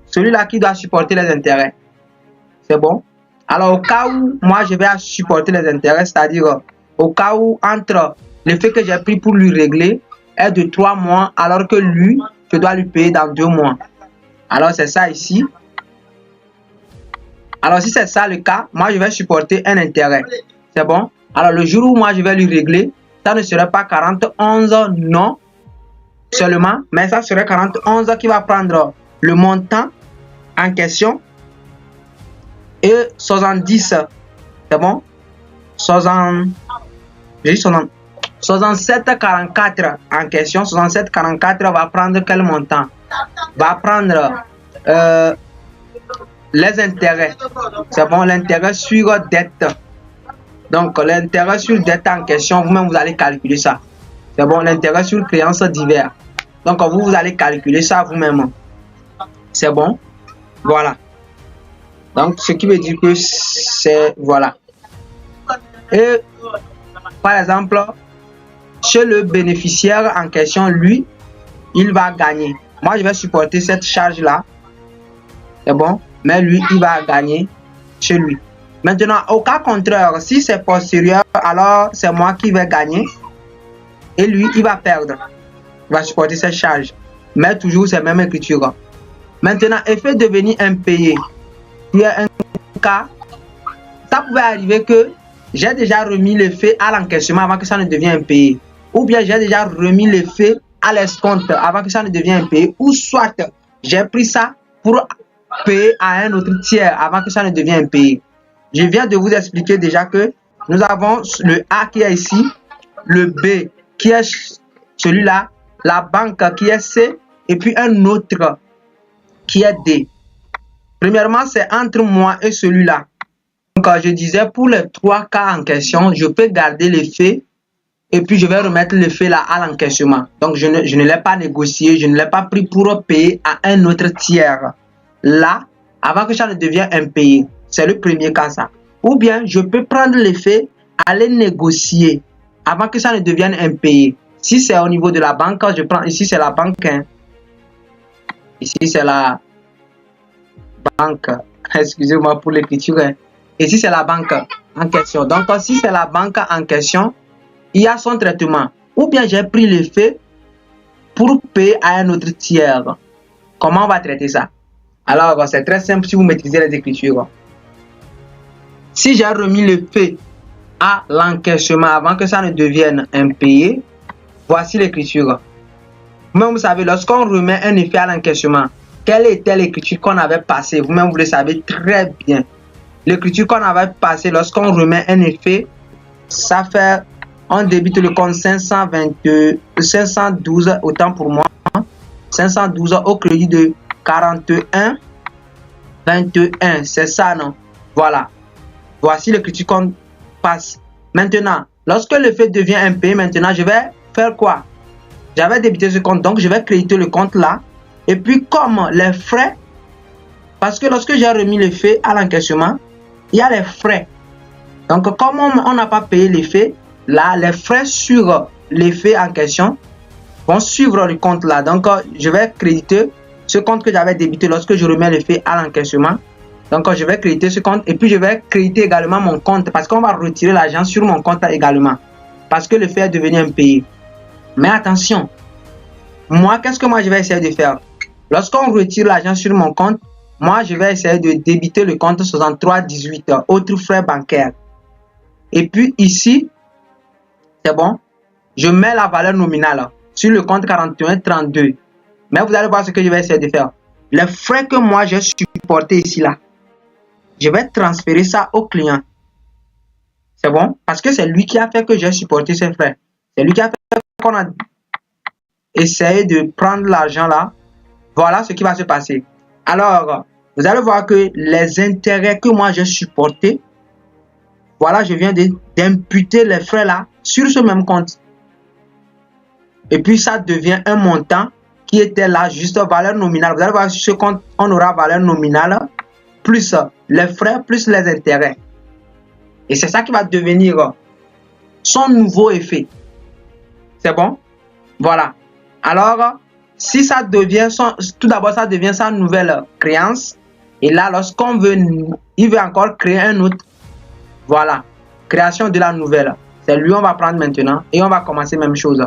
Speaker 1: celui-là qui doit supporter les intérêts. C'est bon? Alors, au cas où moi, je vais supporter les intérêts, c'est-à-dire au cas où entre l'effet que j'ai pris pour lui régler est de 3 mois, alors que lui, je dois lui payer dans 2 mois. Alors, c'est ça ici. Alors, si c'est ça le cas, moi, je vais supporter un intérêt. C'est bon? Alors, le jour où moi, je vais lui régler, ça ne serait pas 41, non seulement, mais ça serait 41 qui va prendre le montant en question et 70. C'est bon? 67,44 en question. 67,44 va prendre quel montant? Va prendre les intérêts. C'est bon, l'intérêt sur dette. Donc, l'intérêt sur dette en question, vous-même, vous allez calculer ça. C'est bon, l'intérêt sur créances divers. Donc, vous allez calculer ça vous-même. C'est bon? Voilà. Donc, ce qui veut dire que c'est... Voilà. Et, par exemple, chez le bénéficiaire en question, lui, il va gagner. Moi, je vais supporter cette charge-là. C'est bon? Mais lui, il va gagner chez lui. Maintenant, au cas contraire, si c'est postérieur, alors c'est moi qui vais gagner. Et lui, il va perdre. Il va supporter cette charge. Mais toujours cette même écriture. Maintenant, effet devenir impayé. Il y a un cas. Ça pouvait arriver que j'ai déjà remis l'effet à l'encaissement avant que ça ne devienne impayé. Ou bien j'ai déjà remis l'effet à l'escompte avant que ça ne devienne impayé. Ou soit j'ai pris ça pour payer à un autre tiers avant que ça ne devienne impayé. Je viens de vous expliquer déjà que nous avons le A qui est ici, le B qui est celui-là, la banque qui est C et puis un autre qui est D. Premièrement, c'est entre moi et celui-là. Donc, je disais, pour les 3 cas en question, je peux garder l'effet et puis je vais remettre l'effet là à l'encaissement. Donc, je ne l'ai pas négocié, je ne l'ai pas pris pour payer à un autre tiers. Là, avant que ça ne devienne impayé. C'est le premier cas, ça. Ou bien, je peux prendre l'effet, aller négocier avant que ça ne devienne impayé. Si c'est au niveau de la banque, je prends ici, c'est la banque. Hein. Ici, c'est la banque. Excusez-moi pour l'écriture. Hein. Ici, c'est la banque en question. Donc, si c'est la banque en question, il y a son traitement. Ou bien, j'ai pris l'effet pour payer à un autre tiers. Comment on va traiter ça? Alors, c'est très simple si vous maîtrisez les écritures. Si j'ai remis l'effet à l'encaissement avant que ça ne devienne impayé, voici l'écriture. Vous-même, vous savez, lorsqu'on remet un effet à l'encaissement, quelle était l'écriture qu'on avait passée? Vous-même, vous le savez très bien. L'écriture qu'on avait passée lorsqu'on remet un effet, ça fait, on débite le compte 512, autant pour moi, 512 au crédit de 41, 21, c'est ça, non? Voilà. Voici l'écriture qu'on passe. Maintenant, lorsque l'effet devient impayé, maintenant, je vais faire quoi? J'avais débité ce compte, donc je vais créditer le compte là. Et puis, comme les frais, parce que lorsque j'ai remis l'effet à l'encaissement, il y a les frais. Donc, comme on n'a pas payé l'effet, là, les frais sur l'effet en question vont suivre le compte là. Donc, je vais créditer ce compte que j'avais débité lorsque je remets l'effet à l'encaissement. Donc, je vais créditer ce compte et puis je vais créditer également mon compte parce qu'on va retirer l'argent sur mon compte également parce que l'effet est devenu impayé. Mais attention, moi, qu'est-ce que moi je vais essayer de faire? Lorsqu'on retire l'argent sur mon compte, moi, je vais essayer de débiter le compte 6318, autres frais bancaires. Et puis ici, c'est bon, je mets la valeur nominale sur le compte 4132. Mais vous allez voir ce que je vais essayer de faire. Les frais que moi j'ai supportés ici, là, je vais transférer ça au client. C'est bon? Parce que c'est lui qui a fait que j'ai supporté ces frais. C'est lui qui a fait qu'on a essayé de prendre l'argent là. Voilà ce qui va se passer. Alors, vous allez voir que les intérêts que moi j'ai supportés, voilà, je viens d'imputer les frais là sur ce même compte. Et puis ça devient un montant qui était là, juste valeur nominale. Vous allez voir sur ce compte, on aura valeur nominale plus les frais, plus les intérêts. Et c'est ça qui va devenir son nouveau effet. C'est bon? Voilà. Alors, si ça devient tout d'abord, ça devient sa nouvelle créance. Et là, lorsqu'on veut, il veut encore créer un autre. Voilà. Création de la nouvelle. C'est lui, on va prendre maintenant. Et on va commencer même chose.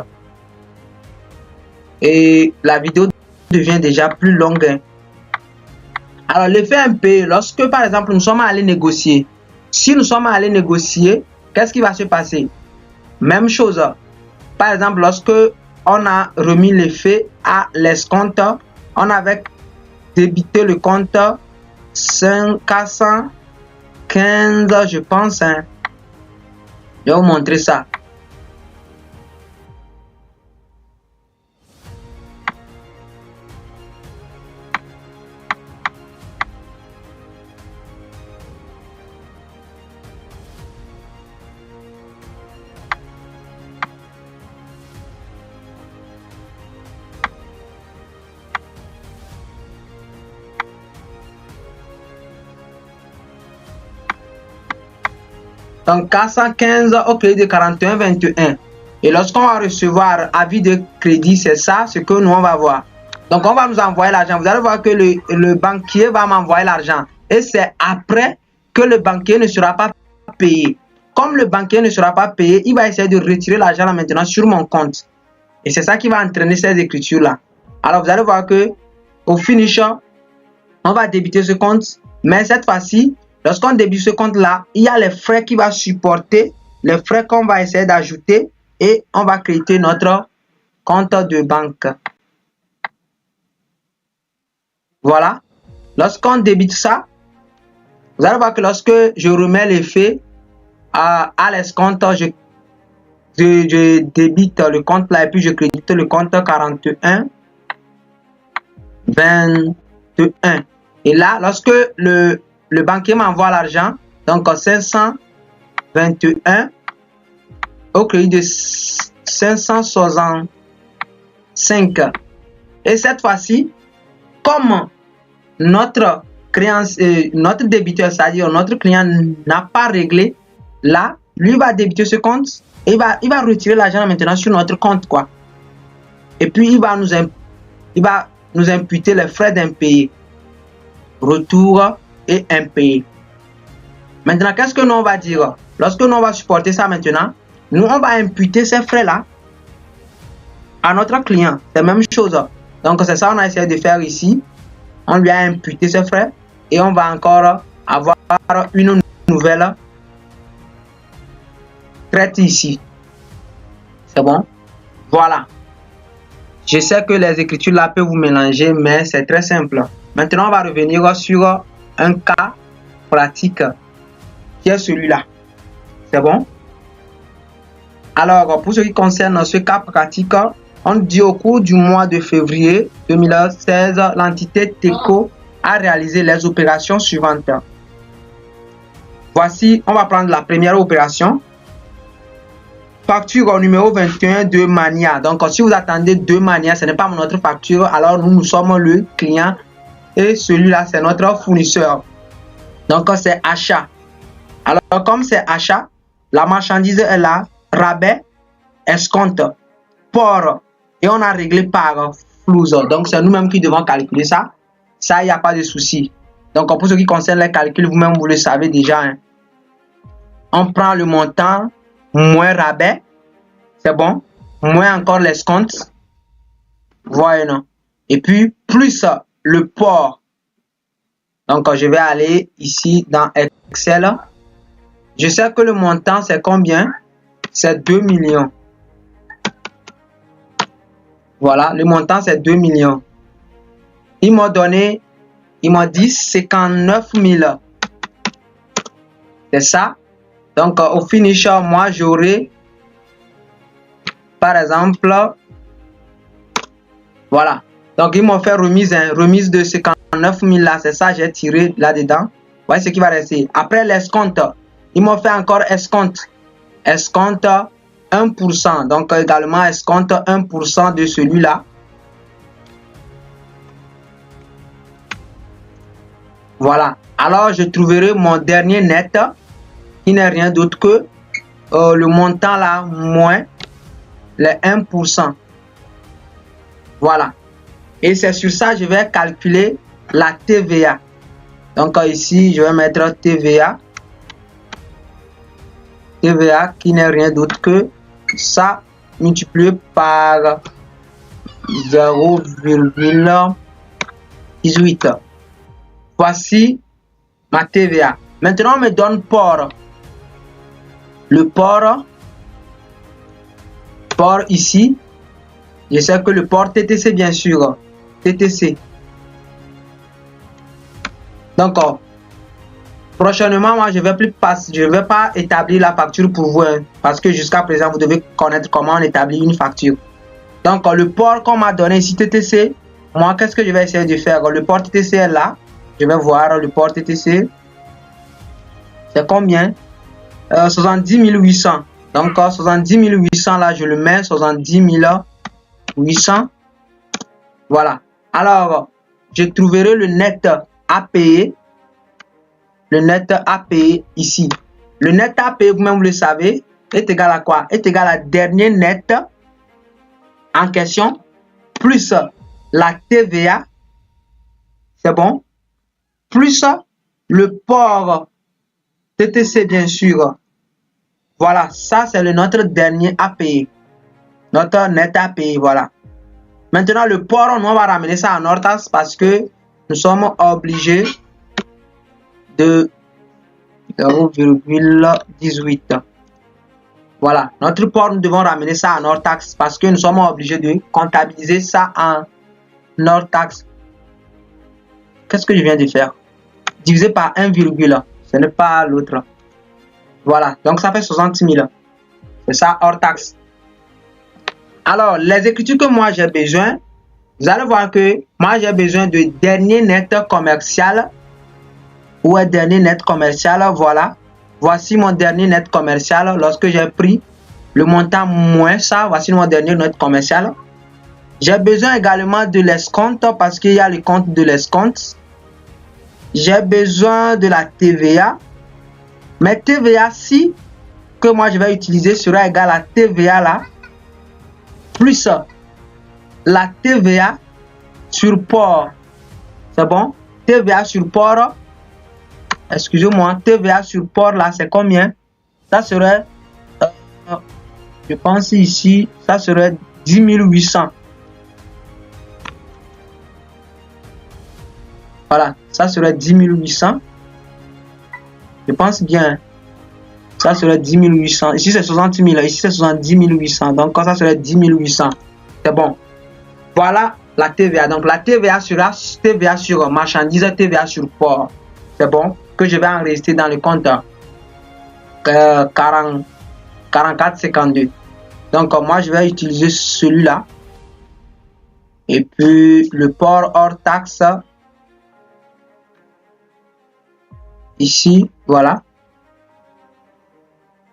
Speaker 1: Et la vidéo devient déjà plus longue. Alors, l'effet impayé, lorsque par exemple nous sommes allés négocier. Si nous sommes allés négocier, qu'est-ce qui va se passer? Même chose. Par exemple, lorsque on a remis l'effet à l'escompte, on avait débité le compte 415, je pense. Hein. Je vais vous montrer ça. Donc 415 au crédit de 41,21. Et lorsqu'on va recevoir avis de crédit, c'est ça ce que nous on va voir. Donc on va nous envoyer l'argent. Vous allez voir que le banquier va m'envoyer l'argent. Et c'est après que le banquier ne sera pas payé. Comme le banquier ne sera pas payé, il va essayer de retirer l'argent maintenant sur mon compte. Et c'est ça qui va entraîner ces écritures-là. Alors vous allez voir que au finish, on va débiter ce compte. Mais cette fois-ci, lorsqu'on débute ce compte-là, il y a les frais qui va supporter, les frais qu'on va essayer d'ajouter et on va créer notre compte de banque. Voilà. Lorsqu'on débite ça, vous allez voir que lorsque je remets l'effet à l'escompte, je débite le compte là et puis je crédite le compte 41, 21. Et là, lorsque le banquier m'envoie l'argent, donc 521 au crédit de 565. Et cette fois-ci, comme notre créance, notre débiteur, c'est-à-dire notre client n'a pas réglé, là, lui va débiter ce compte et il va retirer l'argent maintenant sur notre compte, quoi. Et puis, il va nous imputer les frais d'impayé, retour et impayé. Maintenant, qu'est-ce que nous on va dire? Lorsque nous on va supporter ça maintenant, nous on va imputer ces frais-là à notre client. C'est la même chose. Donc, c'est ça on a essayé de faire ici. On lui a imputé ces frais et on va encore avoir une nouvelle traite ici. C'est bon? Voilà. Je sais que les écritures là peuvent vous mélanger, mais c'est très simple. Maintenant, on va revenir sur un cas pratique qui est celui-là. C'est bon? Alors, pour ce qui concerne ce cas pratique, on dit au cours du mois de février 2016, l'entité TECO a réalisé les opérations suivantes. Voici, on va prendre la première opération. Facture numéro 21 de Mania. Donc, si vous attendez de Mania, ce n'est pas notre facture. Alors, nous sommes le client et celui-là, c'est notre fournisseur. Donc, c'est achat. Alors, comme c'est achat, la marchandise est là, rabais, escompte, port. Et on a réglé par flouze. Donc, c'est nous-mêmes qui devons calculer ça. Ça, il n'y a pas de souci. Donc, pour ce qui concerne les calculs, vous-même, vous le savez déjà. Hein. On prend le montant moins rabais. C'est bon. Moins encore l'escompte. Voilà. Et puis, plus le port. Donc, je vais aller ici dans Excel. Je sais que le montant, c'est combien? C'est 2 millions. Voilà, le montant, c'est 2 millions. Ils m'ont donné, ils m'ont dit 59 000. C'est ça. Donc, au finish, moi, j'aurai, par exemple, voilà. Donc, ils m'ont fait remise, hein, remise de 59 000 là. C'est ça, j'ai tiré là-dedans. Voyez ce qui va rester. Après l'escompte, ils m'ont fait encore escompte. Escompte 1%. Donc, également, escompte 1% de celui-là. Voilà. Alors, je trouverai mon dernier net. qui n'est rien d'autre que le montant là moins les 1%. Voilà. Et c'est sur ça que je vais calculer la TVA. Donc ici, je vais mettre TVA. TVA qui n'est rien d'autre que ça multiplié par 0,18. Voici ma TVA. Maintenant, on me donne port. Le port ici, je sais que le port TTC, bien sûr. TTC. Donc, prochainement, moi, je ne vais pas établir la facture pour vous, hein, parce que jusqu'à présent, vous devez connaître comment on établit une facture. Donc, le port qu'on m'a donné ici, TTC, moi, qu'est-ce que je vais essayer de faire? Le port TTC est là. Je vais voir le port TTC. C'est combien? 70 800. Donc, 70 800, là, je le mets. 70 800. Voilà. Alors, je trouverai le net à payer. Le net à payer ici. Le net à payer, vous-même, vous le savez, est égal à quoi? Est égal à dernier net en question plus la TVA. C'est bon? Plus le port TTC, bien sûr. Voilà, ça c'est notre dernier à payer. Notre net à payer, voilà. Maintenant, le port, on va ramener ça en hors taxe parce que nous sommes obligés de 0,18. Voilà, notre port, nous devons ramener ça en hors taxe parce que nous sommes obligés de comptabiliser ça en hors taxe. Qu'est-ce que je viens de faire? Divisé par 1, ce n'est pas l'autre. Voilà, donc ça fait 60 000. C'est ça hors taxe. Alors, les écritures que moi j'ai besoin, vous allez voir que moi j'ai besoin de dernier net commercial. Où est dernier net commercial? Voilà. Voici mon dernier net commercial. Lorsque j'ai pris le montant moins ça, voici mon dernier net commercial. J'ai besoin également de l'escompte parce qu'il y a le compte de l'escompte. J'ai besoin de la TVA. Mais TVA ci que moi je vais utiliser sera égal à TVA là plus la TVA sur port. C'est bon? TVA sur port. Excusez-moi, TVA sur port là, c'est combien? Ça serait, je pense ici, ça serait 10 800. Voilà, ça serait 10 800. Je pense bien. Ça serait 10 800. Ici c'est 60 000, ici c'est 70 800. Donc ça serait 10 800. C'est bon. Voilà la TVA. Donc la TVA sera TVA sur marchandise, TVA sur port. C'est bon. Que je vais enregistrer dans le compte 4452. Donc moi je vais utiliser celui-là. Et puis le port hors taxe. Ici, voilà.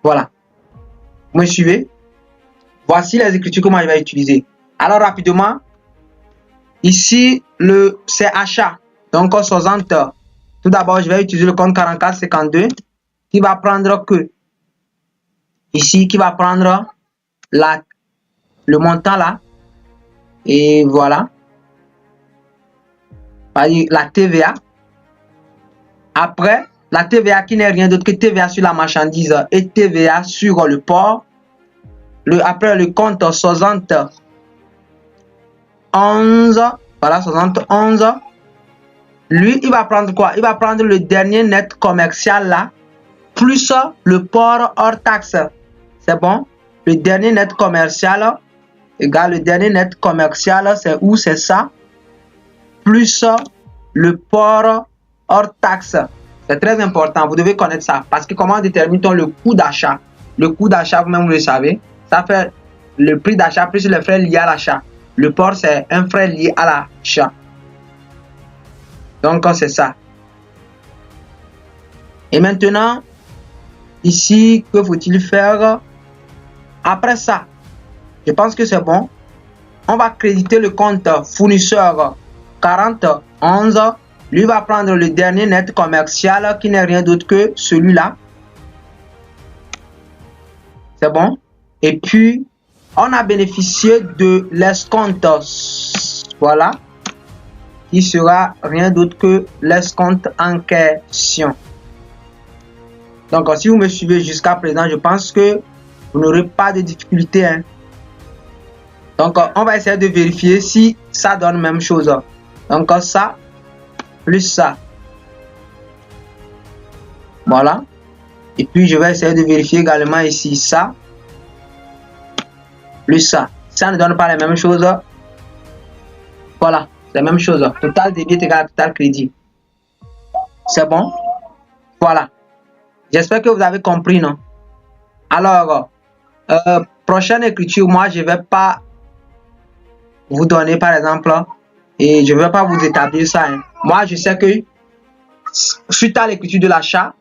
Speaker 1: Voilà. Vous me suivez? Voici les écritures que moi je vais utiliser. Alors rapidement, ici c'est achat. Donc 60. Tout d'abord, je vais utiliser le compte 4452 qui va prendre que ici, qui va prendre le montant là. Et voilà. La TVA. Après, la TVA qui n'est rien d'autre que TVA sur la marchandise et TVA sur le port. Après le compte 71. Voilà, 71. Lui, il va prendre quoi? Il va prendre le dernier net commercial là, plus le port hors taxe. C'est bon? Le dernier net commercial égale le dernier net commercial, c'est où? C'est ça. Plus le port hors taxe. C'est très important, vous devez connaître ça. Parce que comment détermine-t-on le coût d'achat? Le coût d'achat, vous-même vous le savez, ça fait le prix d'achat plus les frais liés à l'achat. Le port, c'est un frais lié à l'achat. Donc, c'est ça. Et maintenant, ici, que faut-il faire? Après ça, je pense que c'est bon. On va créditer le compte fournisseur 41. Lui va prendre le dernier net commercial qui n'est rien d'autre que celui-là. C'est bon. Et puis, on a bénéficié de l'escompte. Voilà. Qui sera rien d'autre que l'escompte en question. Donc, si vous me suivez jusqu'à présent, je pense que vous n'aurez pas de difficulté. Hein. Donc, on va essayer de vérifier si ça donne la même chose. Donc, ça, plus ça. Voilà. Et puis, je vais essayer de vérifier également ici ça, plus ça. Ça ne donne pas la même chose. Voilà, c'est la même chose. Total débit est égal à total crédit. C'est bon? Voilà. J'espère que vous avez compris, non? Alors, prochaine écriture, moi, je ne vais pas vous donner, par exemple, et je ne vais pas vous établir ça. Hein. Moi, je sais que suite à l'écriture de l'achat,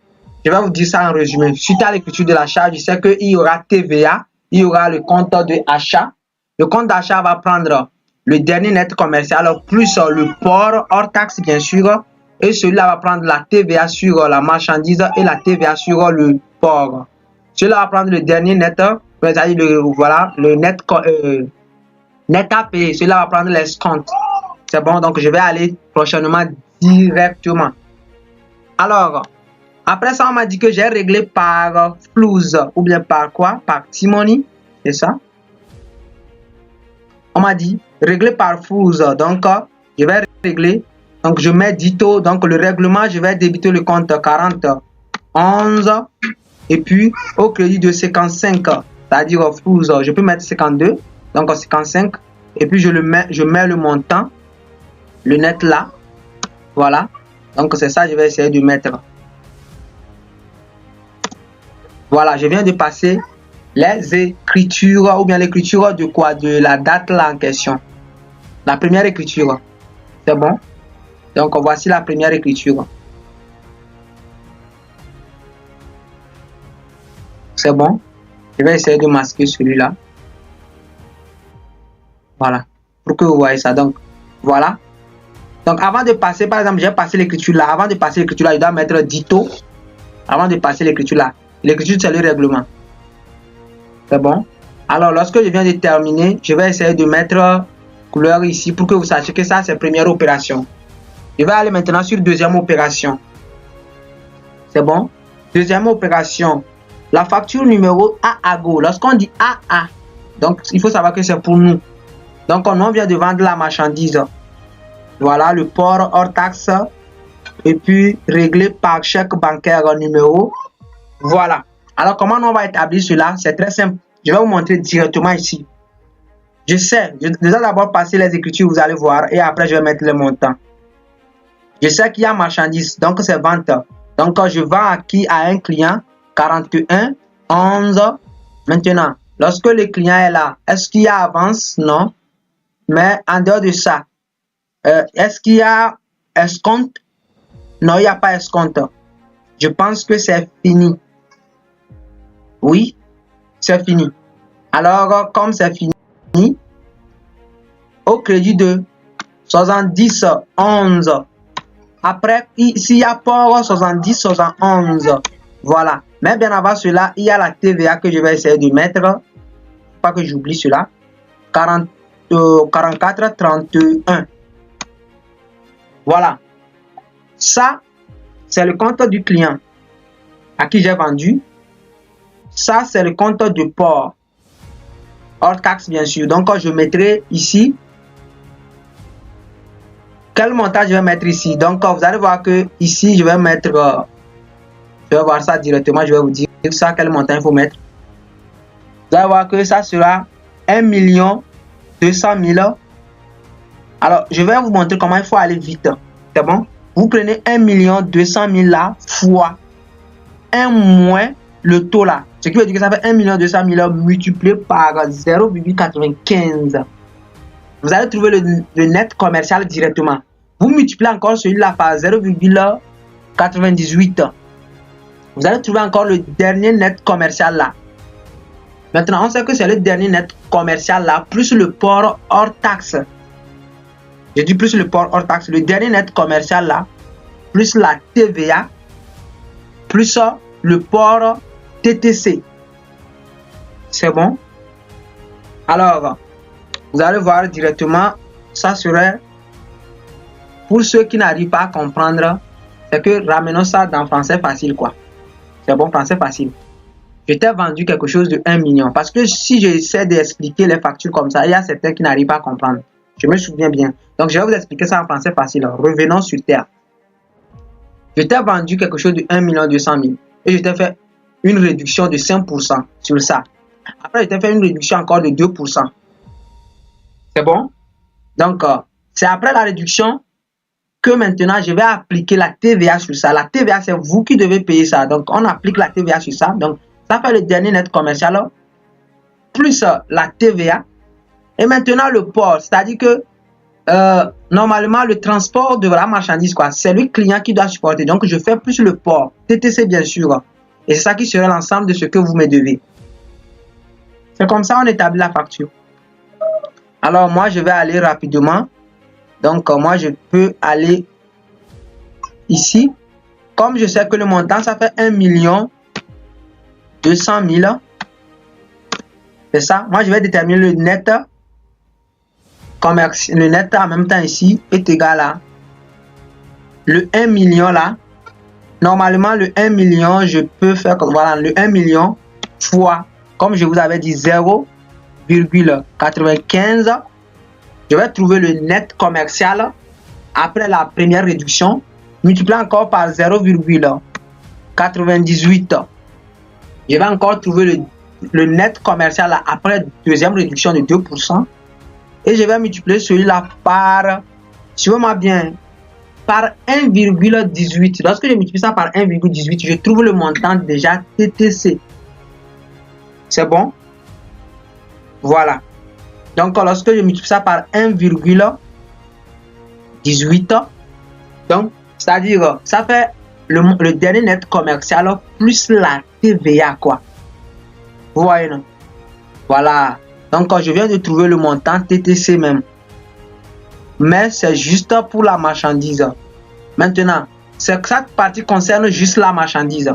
Speaker 1: je vais vous dire ça en résumé. Suite à l'écriture de l'achat, je sais qu'il y aura TVA, il y aura le compte de achat. Le compte d'achat va prendre le dernier net commercial plus le port hors taxe, bien sûr. Et celui-là va prendre la TVA sur la marchandise et la TVA sur le port. Celui-là va prendre le dernier net, c'est-à-dire le net, net à payer. Celui-là va prendre l'escompte. C'est bon, donc je vais aller prochainement directement. Alors, après ça, on m'a dit que j'ai réglé par Flouze ou bien par quoi? Par Timony, c'est ça? On m'a dit régler par Flouze. Donc, je vais régler. Donc, je mets dito. Donc, le règlement, je vais débiter le compte 40, 11. Et puis, au crédit de 55, c'est-à-dire Flouze, je peux mettre 52. Donc, 55. Et puis, je mets le montant, le net là. Voilà. Donc, c'est ça, je vais essayer de mettre. Voilà, je viens de passer les écritures, ou bien l'écriture de quoi? De la date là en question. La première écriture. C'est bon? Donc, voici la première écriture. C'est bon? Je vais essayer de masquer celui-là. Voilà. Pour que vous voyez ça. Donc, voilà. Donc, avant de passer, par exemple, j'ai passé l'écriture là. Avant de passer l'écriture là, je dois mettre dito. Avant de passer l'écriture là. L'écriture, c'est le règlement. C'est bon? Alors, lorsque je viens de terminer, je vais essayer de mettre couleur ici pour que vous sachiez que ça, c'est première opération. Je vais aller maintenant sur deuxième opération. C'est bon? Deuxième opération. La facture numéro AAGO. Lorsqu'on dit AA, donc il faut savoir que c'est pour nous. Donc, on vient de vendre la marchandise. Voilà, le port hors taxe. Et puis, réglé par chèque bancaire numéro. Voilà. Alors, comment on va établir cela? C'est très simple. Je vais vous montrer directement ici. Je sais, je dois d'abord passer les écritures, vous allez voir, et après, je vais mettre le montant. Je sais qu'il y a marchandise, donc c'est vente. Donc, je vends à qui? À un client, 41, 11. Maintenant, lorsque le client est là, est-ce qu'il y a avance? Non. Mais en dehors de ça, est-ce qu'il y a escompte? Non, il n'y a pas escompte. Je pense que c'est fini. Oui, c'est fini. Alors, comme c'est fini, au crédit de 70, 11. Après, s'il y a port 70, 71. Voilà. Mais bien avant cela, il y a la TVA que je vais essayer de mettre. Pas que j'oublie cela. 44, 31. Voilà. Ça, c'est le compte du client à qui j'ai vendu. Ça, c'est le compte du port. Hors taxe, bien sûr. Donc, je mettrai ici. Quel montant je vais mettre ici? Donc, vous allez voir que ici, je vais mettre. Je vais voir ça directement. Je vais vous dire ça, quel montant il faut mettre. Vous allez voir que ça sera 1 200 000. Alors, je vais vous montrer comment il faut aller vite. C'est bon? Vous prenez 1 200 000 là, fois 1 moins le taux là. Ce qui veut dire que ça fait 1 200 000 multiplié par 0,95. Vous allez trouver le net commercial directement. Vous multipliez encore celui-là par 0,98. Vous allez trouver encore le dernier net commercial là. Maintenant, on sait que c'est le dernier net commercial là, plus le port hors taxe. Je dis plus le port hors taxe. Le dernier net commercial là, plus la TVA, plus le port TTC. C'est bon. Alors, vous allez voir directement, ça serait, pour ceux qui n'arrivent pas à comprendre, c'est que ramenons ça dans français facile, quoi. C'est bon, français facile. Je t'ai vendu quelque chose de 1 million. Parce que si j'essaie d'expliquer les factures comme ça, il y a certains qui n'arrivent pas à comprendre. Je me souviens bien. Donc, je vais vous expliquer ça en français facile. Revenons sur terre. Je t'ai vendu quelque chose de 1 200 000. Et je t'ai fait une réduction de 5% sur ça. Après, je t'ai fait une réduction encore de 2%. C'est bon? Donc, c'est après la réduction que maintenant, je vais appliquer la TVA sur ça. La TVA, c'est vous qui devez payer ça. Donc, on applique la TVA sur ça. Donc, ça fait le dernier net commercial plus la TVA. Et maintenant, le port. C'est-à-dire que normalement, le transport de la marchandise, c'est le client qui doit supporter. Donc, je fais plus le port. TTC, bien sûr. Et c'est ça qui serait l'ensemble de ce que vous me devez. C'est comme ça on établit la facture. Alors, moi, je vais aller rapidement. Donc, moi, je peux aller ici. Comme je sais que le montant, ça fait 1 200 000. C'est ça. Moi, je vais déterminer le net commercial. Le net en même temps ici est égal à le 1 million là. Normalement, le 1 million, je peux faire comme voilà, le 1 million fois, comme je vous avais dit, 0,95. Je vais trouver le net commercial après la première réduction, multiplié encore par 0,98. Je vais encore trouver le net commercial après deuxième réduction de 2%. Et je vais multiplier celui-là par, suivez-moi bien, par 1,18. Lorsque je multiplie ça par 1,18, je trouve le montant déjà TTC. C'est bon? Voilà. Donc, lorsque je multiplie ça par 1,18, donc, c'est-à-dire, ça fait le dernier net commercial plus la TVA, quoi. Vous voyez, non? Voilà. Donc, je viens de trouver le montant TTC même. Mais c'est juste pour la marchandise. Maintenant, cette partie concerne juste la marchandise.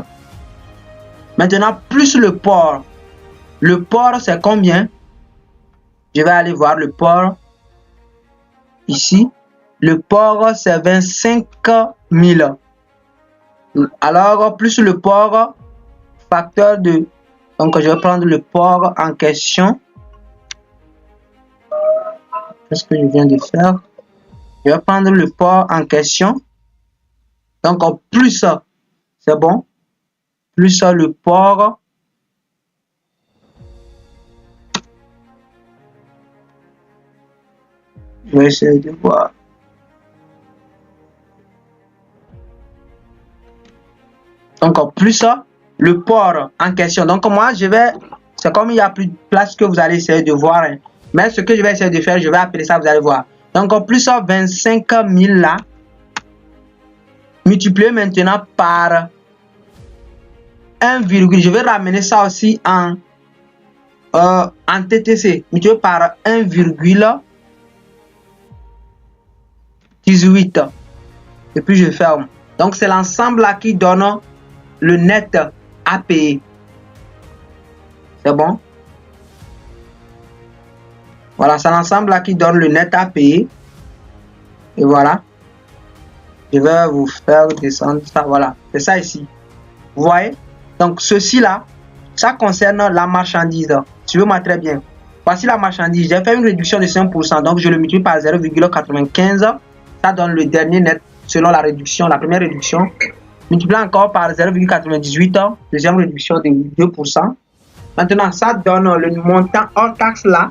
Speaker 1: Maintenant, plus le port. Le port, c'est combien? Je vais aller voir le port. Ici. Le port, c'est 25 000. Alors, plus le port, facteur de... Donc, je vais prendre le port en question. Qu'est-ce que je viens de faire? Je vais prendre le port en question. Donc, plus, c'est bon. Plus le port. Je vais essayer de voir. Donc, plus le port en question. Donc, moi, je vais... C'est comme il n'y a plus de place que vous allez essayer de voir. Hein. Mais ce que je vais essayer de faire, je vais appeler ça, vous allez voir. Donc, plus 25 000 là. Multiplié maintenant par 1, je vais ramener ça aussi en TTC. Multiplié par 1,18. Et puis, je ferme. Donc, c'est l'ensemble là qui donne le net à payer. C'est bon? Voilà, c'est l'ensemble là qui donne le net à payer. Et voilà. Je vais vous faire descendre ça. Voilà, c'est ça ici. Vous voyez? Donc, ceci là, ça concerne la marchandise. Suivez-moi très bien. Voici la marchandise. J'ai fait une réduction de 5%. Donc, je le multiplie par 0,95. Ça donne le dernier net selon la réduction, la première réduction. Multiplié encore par 0,98. Deuxième réduction de 2%. Maintenant, ça donne le montant hors taxe là.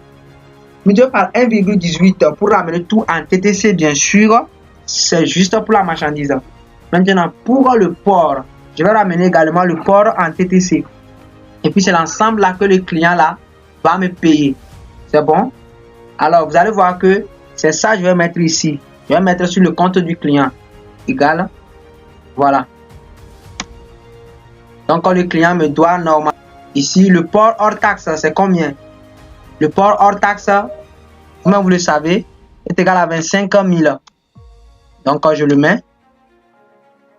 Speaker 1: Multiplié par 1,18 pour ramener tout en TTC, bien sûr. C'est juste pour la marchandise. Maintenant, pour le port, je vais ramener également le port en TTC. Et puis, c'est l'ensemble là que le client là va me payer. C'est bon? Alors, vous allez voir que c'est ça, je vais mettre ici. Je vais mettre sur le compte du client. Égal. Voilà. Donc, le client me doit normalement. Ici, le port hors taxe, c'est combien? Le port hors taxe, comme vous le savez, est égal à 25 000. Donc, je le mets.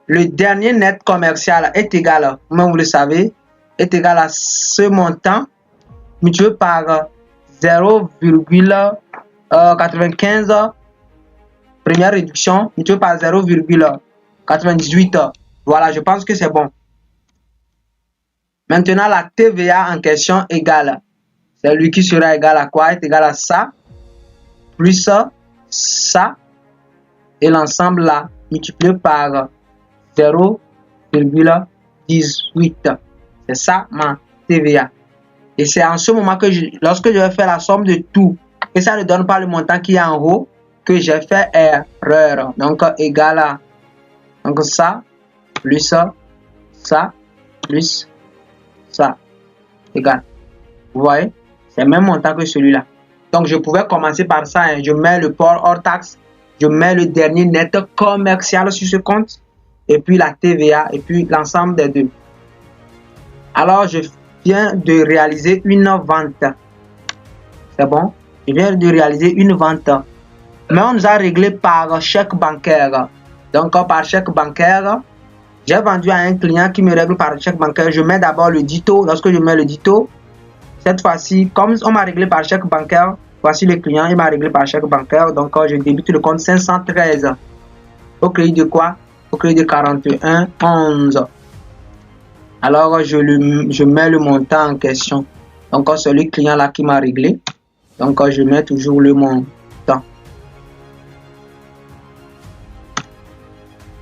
Speaker 1: Le dernier net commercial est égal, comme vous le savez, est égal à ce montant. multiplié par 0,95. Première réduction multiplié par 0,98. Voilà, je pense que c'est bon. Maintenant, la TVA en question égale. C'est lui qui sera égal à quoi? Est égal à ça, plus ça, et l'ensemble là, multiplié par 0,18. C'est ça ma TVA. Et c'est en ce moment que lorsque je vais faire la somme de tout, et ça ne donne pas le montant qui est en haut, que j'ai fait erreur. Donc, égal à donc ça, plus ça, plus ça, égal. Vous voyez? C'est le même montant que celui-là. Donc, je pouvais commencer par ça. Hein. Je mets le port hors taxe. Je mets le dernier net commercial sur ce compte. Et puis la TVA. Et puis l'ensemble des deux. Alors, je viens de réaliser une vente. C'est bon? Je viens de réaliser une vente. Mais on nous a réglé par chèque bancaire. Donc, par chèque bancaire, j'ai vendu à un client qui me règle par chèque bancaire. Je mets d'abord le dito. Lorsque je mets le dito, cette fois-ci, comme on m'a réglé par chèque bancaire, voici le client, il m'a réglé par chèque bancaire. Donc, je débite le compte 513. Au crédit de quoi? Au crédit de 41,11. Alors, je mets le montant en question. Donc, c'est le client-là qui m'a réglé. Donc, je mets toujours le montant.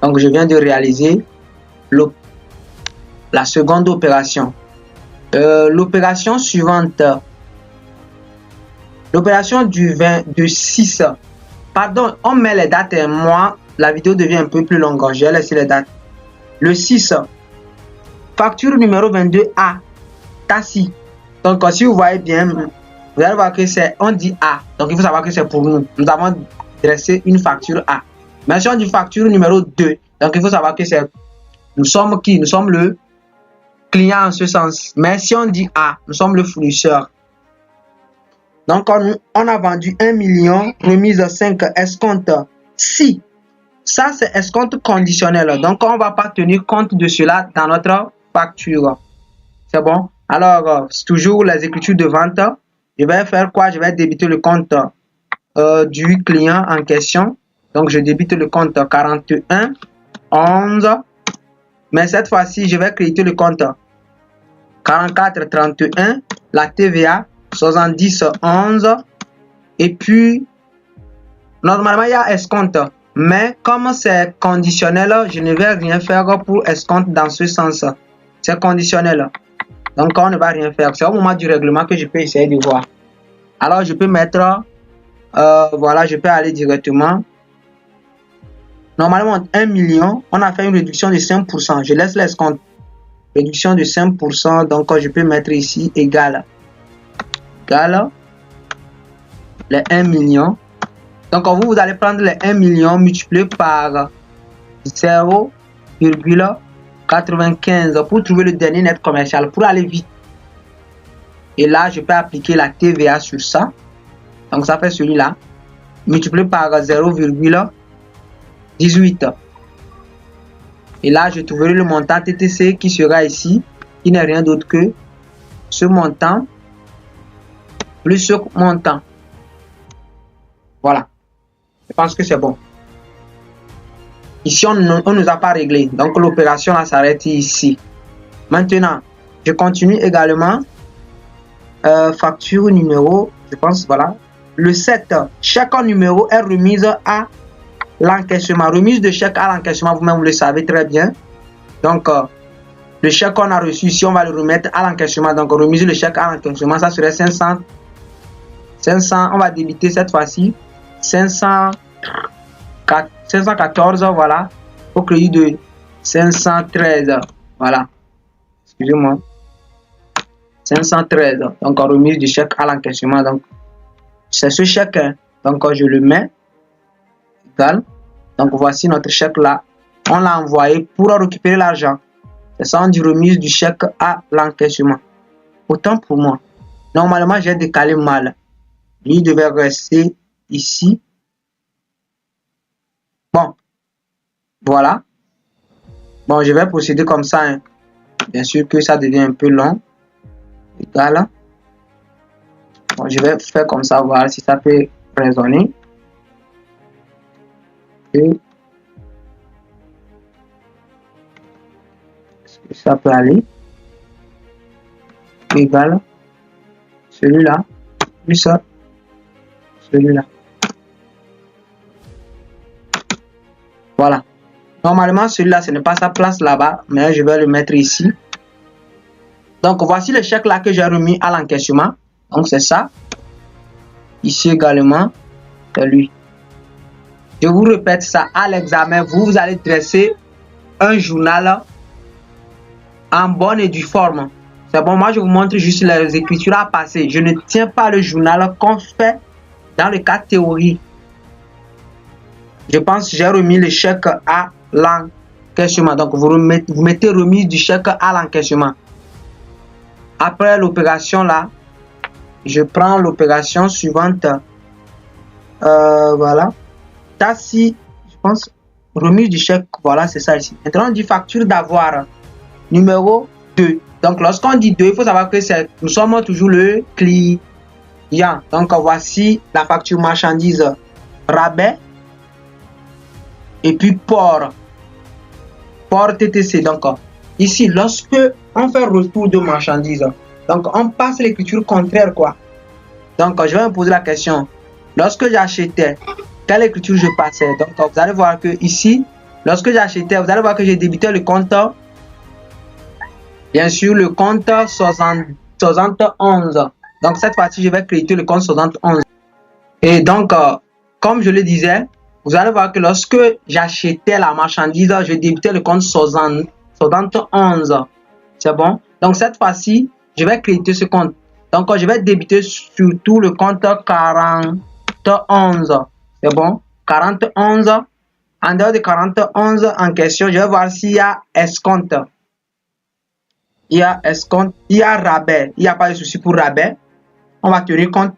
Speaker 1: Donc, je viens de réaliser la seconde opération. L'opération suivante, l'opération du 6, pardon, on met les dates et moi, la vidéo devient un peu plus longue, j'ai laissé les dates. Le 6, facture numéro 22A, Tassi. Donc, si vous voyez bien, vous allez voir que c'est, on dit A, donc il faut savoir que c'est pour nous. Nous avons dressé une facture A. Mais si on dit facture numéro 2, donc il faut savoir que c'est, nous sommes qui? Nous sommes le client en ce sens. Mais si on dit A, nous sommes le fournisseur. Donc, on a vendu 1 million, remise 5 escompte. Si, ça c'est escompte conditionnel. Donc, on ne va pas tenir compte de cela dans notre facture. C'est bon? Alors, c'est toujours les écritures de vente. Je vais faire quoi? Je vais débiter le compte du client en question. Donc, je débite le compte 41,11. Mais cette fois-ci, je vais créditer le compte 44,31, la TVA 70,11 et puis normalement il y a escompte, mais comme c'est conditionnel, je ne vais rien faire pour escompte dans ce sens. C'est conditionnel, donc on ne va rien faire. C'est au moment du règlement que je peux essayer de voir. Alors je peux mettre voilà, je peux aller directement. Normalement 1 million, on a fait une réduction de 5%. Je laisse l'escompte. Réduction de 5%, donc je peux mettre ici égal les 1 million. Donc vous allez prendre les 1 million multiplié par 0,95 pour trouver le dernier net commercial, pour aller vite. Et là, je peux appliquer la TVA sur ça. Donc ça fait celui-là, multiplié par 0,18. Et là, je trouverai le montant TTC qui sera ici, qui n'est rien d'autre que ce montant plus ce montant. Voilà. Je pense que c'est bon. Ici, on ne nous a pas réglé. Donc, l'opération là s'arrête ici. Maintenant, je continue également. Facture numéro, je pense, voilà. Le 7, chaque numéro est remise à l'encaissement. Remise de chèque à l'encaissement, vous-même, vous le savez très bien. Donc, le chèque qu'on a reçu ici, on va le remettre à l'encaissement. Donc, remise le chèque à l'encaissement, ça serait 500. On va débiter cette fois-ci 514, voilà, au crédit de 513. Voilà. Excusez-moi. 513. Donc, remise du chèque à l'encaissement. Donc, c'est ce chèque. Donc, je le mets. Donc voici notre chèque là, on l'a envoyé pour récupérer l'argent. C'est ça, on dit remise du chèque à l'encaissement. Autant pour moi, normalement j'ai décalé mal, lui devait rester ici. Bon, voilà. Bon, je vais procéder comme ça, hein. Bien sûr que ça devient un peu long. Égal. Bon, je vais faire comme ça, voir si ça peut résonner. Et est-ce que ça peut aller? Égal celui-là, plus ça, celui-là. Voilà. Normalement, celui-là, ce n'est pas sa place là-bas, mais je vais le mettre ici. Donc, voici le chèque là que j'ai remis à l'encaissement. Donc, c'est ça. Ici également, c'est lui. Je vous répète ça, à l'examen, vous allez dresser un journal en bonne et due forme. C'est bon, moi je vous montre juste les écritures à passer. Je ne tiens pas le journal qu'on fait dans le cas théorie. Je pense que j'ai remis le chèque à l'encaissement. Donc vous mettez remise du chèque à l'encaissement. Après l'opération là, je prends l'opération suivante. Voilà. Si je pense, remise du chèque, voilà, c'est ça ici. Maintenant, on dit facture d'avoir numéro 2. Donc, lorsqu'on dit 2, il faut savoir que nous sommes toujours le client. Donc, voici la facture marchandise rabais et puis port TTC. Donc, ici, lorsque on fait retour de marchandise, donc on passe l'écriture contraire, quoi. Donc, je vais me poser la question. Lorsque j'achetais, quelle écriture je passais? Donc, vous allez voir que ici, lorsque j'achetais, vous allez voir que j'ai débité le compte, bien sûr, le compte 71. Donc, cette fois-ci, je vais créer le compte 71. Et donc, comme je le disais, vous allez voir que lorsque j'achetais la marchandise, je débitais le compte 71. C'est bon? Donc, cette fois-ci, je vais créer ce compte. Donc, je vais débiter surtout le compte 41. C'est bon? 41. En dehors de 41 en question, je vais voir s'il y a escompte. Il y a escompte, il y a rabais. Il n'y a pas de souci pour rabais. On va tenir compte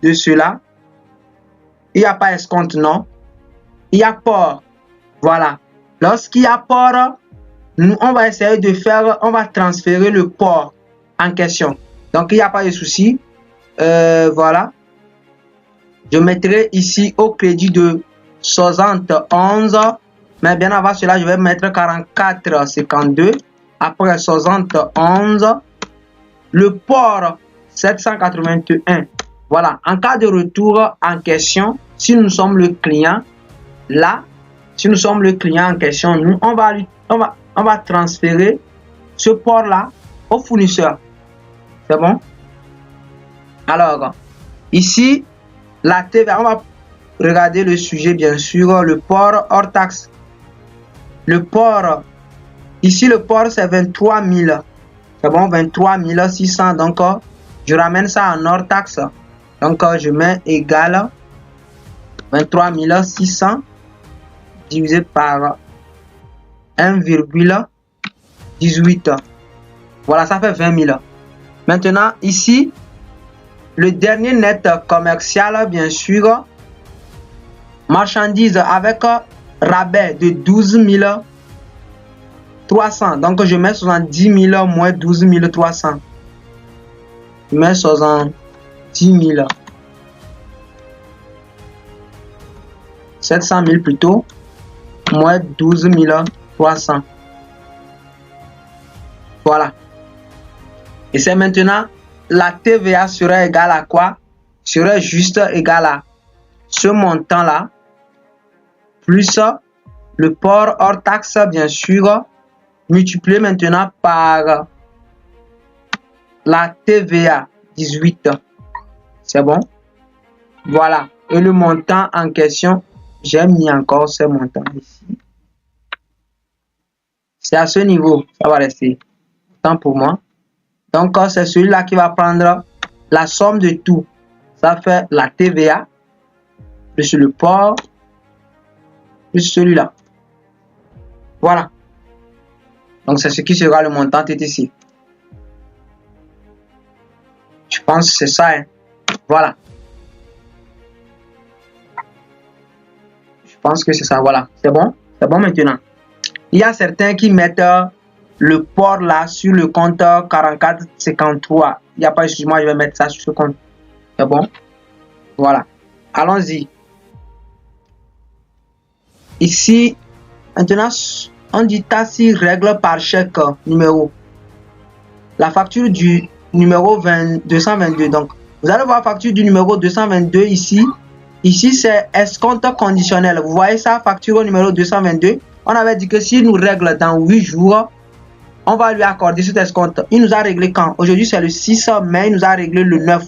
Speaker 1: de cela. Il n'y a pas escompte, non. Il y a port. Voilà. Lorsqu'il y a port, nous, on va essayer de faire, on va transférer le port en question. Donc, il n'y a pas de souci. Voilà. Je mettrai ici au crédit de 71. Mais bien avant cela, je vais mettre 44,52. Après 71. Le port 781. Voilà. En cas de retour en question, si nous sommes le client, là, si nous sommes le client en question, nous, on va transférer ce port-là au fournisseur. C'est bon? Alors, ici, la TVA, on va regarder le sujet, bien sûr, le port hors taxe. Le port, ici, le port, c'est 23 000. C'est bon, 23 600. Donc, je ramène ça en hors taxe. Donc, je mets égal 23 600 divisé par 1,18. Voilà, ça fait 20 000. Maintenant, ici, le dernier net commercial, bien sûr, marchandise avec rabais de 12 300. Donc, je mets 70 000 moins 12 300. Je mets 70 000. 700 000 plutôt, moins 12 300. Voilà. Et c'est maintenant, la TVA serait égale à quoi? Serait juste égale à ce montant-là, plus le port hors taxe, bien sûr, multiplié maintenant par la TVA 18. C'est bon? Voilà. Et le montant en question, j'ai mis encore ce montant ici. C'est à ce niveau, ça va rester. Tant pour moi. Donc, c'est celui-là qui va prendre la somme de tout. Ça fait la TVA, plus le port, plus celui-là. Voilà. Donc, c'est ce qui sera le montant TTC. Je pense que c'est ça. Hein. Voilà. Je pense que c'est ça. Voilà. C'est bon? C'est bon maintenant. Il y a certains qui mettent le port là sur le compte 4453. Il n'y a pas, excuse-moi, je vais mettre ça sur ce compte. C'est bon? Voilà. Allons-y. Ici, maintenant, on dit TASI règle par chèque numéro. La facture du numéro 222. Donc, vous allez voir facture du numéro 222 ici. Ici, c'est escompte conditionnel. Vous voyez ça, facture au numéro 222. On avait dit que s'il nous règle dans 8 jours, on va lui accorder cet escompte. Il nous a réglé quand? Aujourd'hui, c'est le 6 mai, il nous a réglé le 9.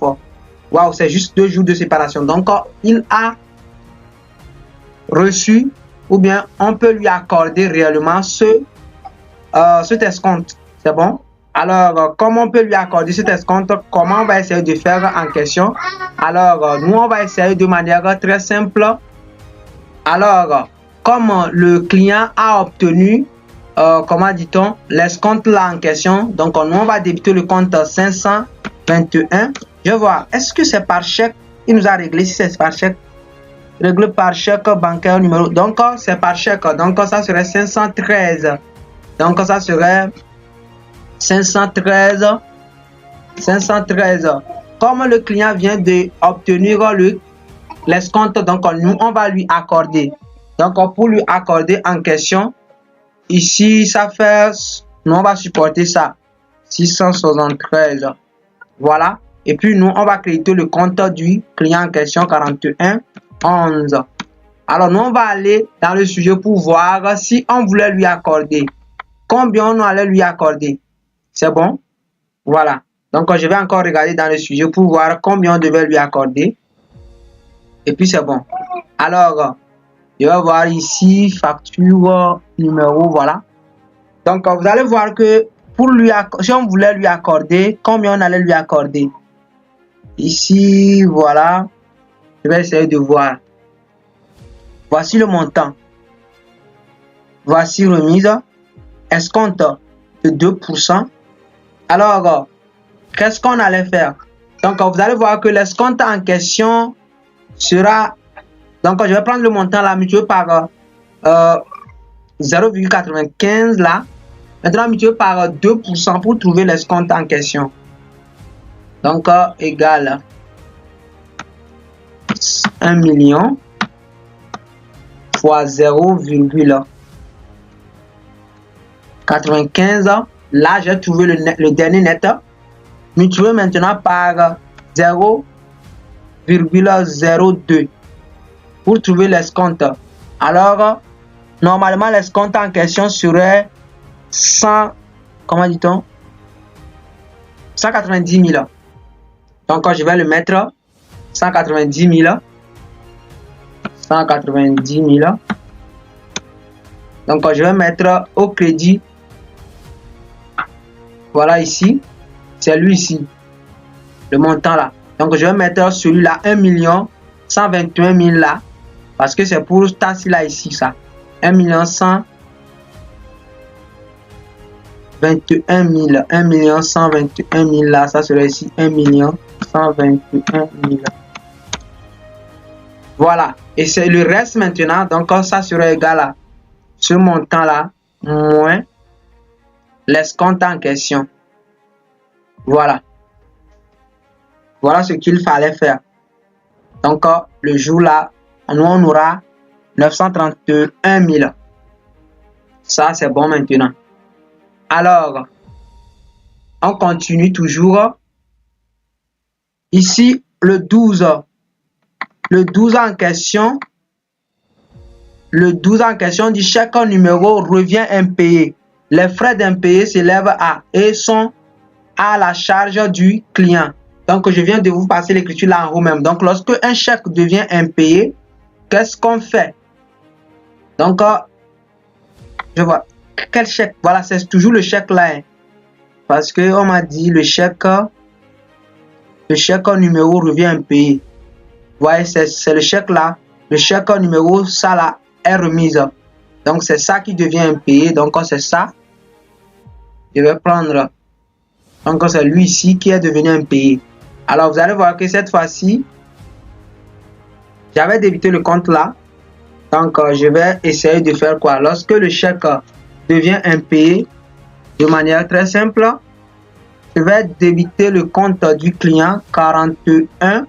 Speaker 1: Waouh, c'est juste 2 jours de séparation. Donc, il a reçu, ou bien on peut lui accorder réellement cet escompte. C'est bon? Alors, comment on peut lui accorder cet escompte? Comment on va essayer de faire en question? Alors, nous, on va essayer de manière très simple. Alors, comme le client a obtenu, comment dit-on, l'escompte là en question, donc nous, on va débiter le compte 521. Je vais voir, est-ce que c'est par chèque? Il nous a réglé si c'est par chèque. Réglé par chèque bancaire numéro. Donc, c'est par chèque. Donc, ça serait 513. Donc, ça serait 513. 513. Comme le client vient d'obtenir l'escompte, donc nous, on va lui accorder. Donc, pour lui accorder en question, ici, ça fait, nous, on va supporter ça. 673. Voilà. Et puis, nous, on va créditer le compte du client en question, 4111. Alors, nous, on va aller dans le sujet pour voir si on voulait lui accorder. Combien on allait lui accorder. C'est bon? Voilà. Donc, je vais encore regarder dans le sujet pour voir combien on devait lui accorder. Et puis, c'est bon. Alors, je vais voir ici, facture, numéro, voilà. Donc, vous allez voir que pour lui, si on voulait lui accorder, combien on allait lui accorder. Ici, voilà. Je vais essayer de voir. Voici le montant. Voici remise. Escompte de 2%. Alors, qu'est-ce qu'on allait faire? Donc, vous allez voir que l'escompte en question sera... Donc, je vais prendre le montant là, multiplié par 0,95 là. Maintenant, multiplié par 2% pour trouver l'escompte en question. Donc, égal 1 million fois 0,95. Là, j'ai trouvé le dernier net. Multiplié maintenant par 0,02 pour trouver l'escompte. Alors, normalement, l'escompte en question serait 100, comment dit-on? 190 000. Donc, je vais le mettre 190 000. 190 000. Donc, je vais mettre au crédit. Voilà ici. C'est lui ici. Le montant là. Donc, je vais mettre celui-là 1 121 000 là. Parce que c'est pour TASI là ici, ça. 1 121 000. 1 121 000 là. Ça serait ici 1 121 000. Voilà. Et c'est le reste maintenant. Donc, ça serait égal à ce montant là moins l'escompte en question. Voilà. Voilà ce qu'il fallait faire. Donc, le jour là, nous, on aura 931 000. Ça, c'est bon maintenant. Alors, on continue toujours. Ici, le 12. Le 12 en question. Le 12 en question dit chaque numéro revient impayé. Les frais d'impayé s'élèvent à et sont à la charge du client. Donc, je viens de vous passer l'écriture là en haut même. Donc, lorsque un chèque devient impayé, qu'est-ce qu'on fait? Donc, je vois. Quel chèque? Voilà, c'est toujours le chèque là. Hein. Parce que on m'a dit le chèque numéro revient impayé. Vous voyez, c'est le chèque là. Le chèque numéro, ça là, est remise. Donc, c'est ça qui devient impayé. Donc, c'est ça. Je vais prendre. Donc, c'est lui ici qui est devenu impayé. Alors, vous allez voir que cette fois-ci, j'avais débité le compte là. Donc, je vais essayer de faire quoi? Lorsque le chèque devient impayé, de manière très simple. Je vais débiter le compte du client 41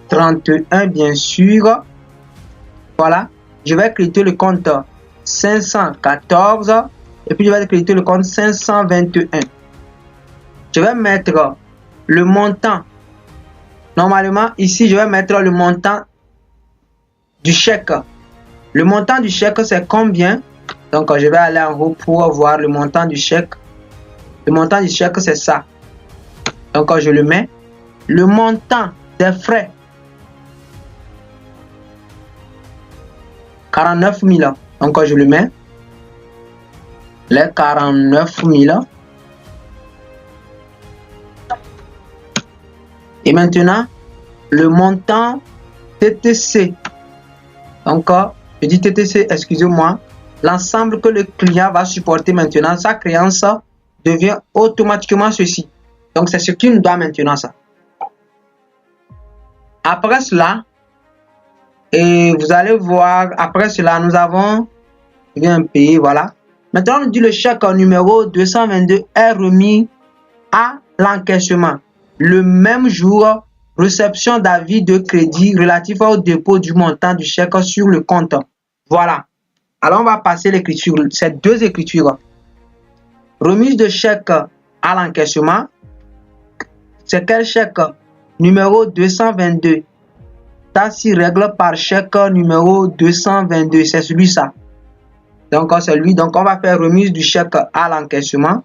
Speaker 1: 31 bien sûr. Voilà. Je vais créditer le compte 514 et puis je vais créditer le compte 521. Je vais mettre le montant. Normalement, ici, je vais mettre le montant du chèque. Le montant du chèque, c'est combien? Donc, je vais aller en haut pour voir le montant du chèque. Le montant du chèque, c'est ça. Donc, je le mets. Le montant des frais, 49 000. Donc, je le mets. Les 49 000. Et maintenant, le montant TTC. Donc, je dis TTC, excusez-moi. L'ensemble que le client va supporter maintenant, sa créance devient automatiquement ceci. Donc, c'est ce qu'il nous doit maintenant, ça. Après cela, et vous allez voir, après cela, nous avons un payer, voilà. Maintenant, on dit le chèque numéro 222 est remis à l'encaissement. Le même jour, réception d'avis de crédit relatif au dépôt du montant du chèque sur le compte. Voilà. Alors, on va passer l'écriture, ces deux écritures. Remise de chèque à l'encaissement. C'est quel chèque? Numéro 222. Ça s'y règle par chèque numéro 222. C'est celui-là. Donc, c'est lui. Donc, on va faire remise du chèque à l'encaissement.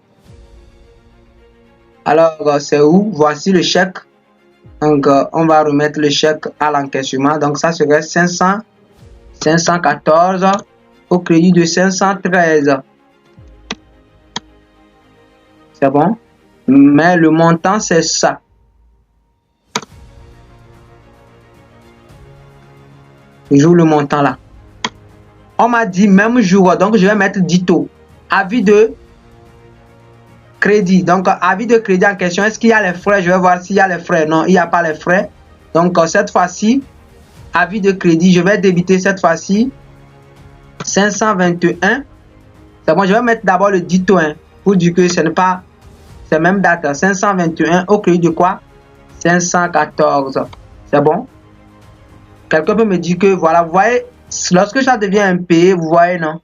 Speaker 1: Alors, c'est où? Voici le chèque. Donc, on va remettre le chèque à l'encaissement. Donc, ça serait 514 au crédit de 513. C'est bon? Mais le montant, c'est ça. Toujours le montant là. On m'a dit même jour. Donc, je vais mettre dito. Avis de crédit. Donc, avis de crédit en question. Est-ce qu'il y a les frais? Je vais voir s'il y a les frais. Non, il n'y a pas les frais. Donc, cette fois-ci, avis de crédit, je vais débiter cette fois-ci 521. C'est bon, je vais mettre d'abord le dito pour dire que ce n'est pas cette même date. 521 au crédit de quoi? 514. C'est bon? Quelqu'un peut me dire que voilà, vous voyez, lorsque ça devient un payé, vous voyez, non?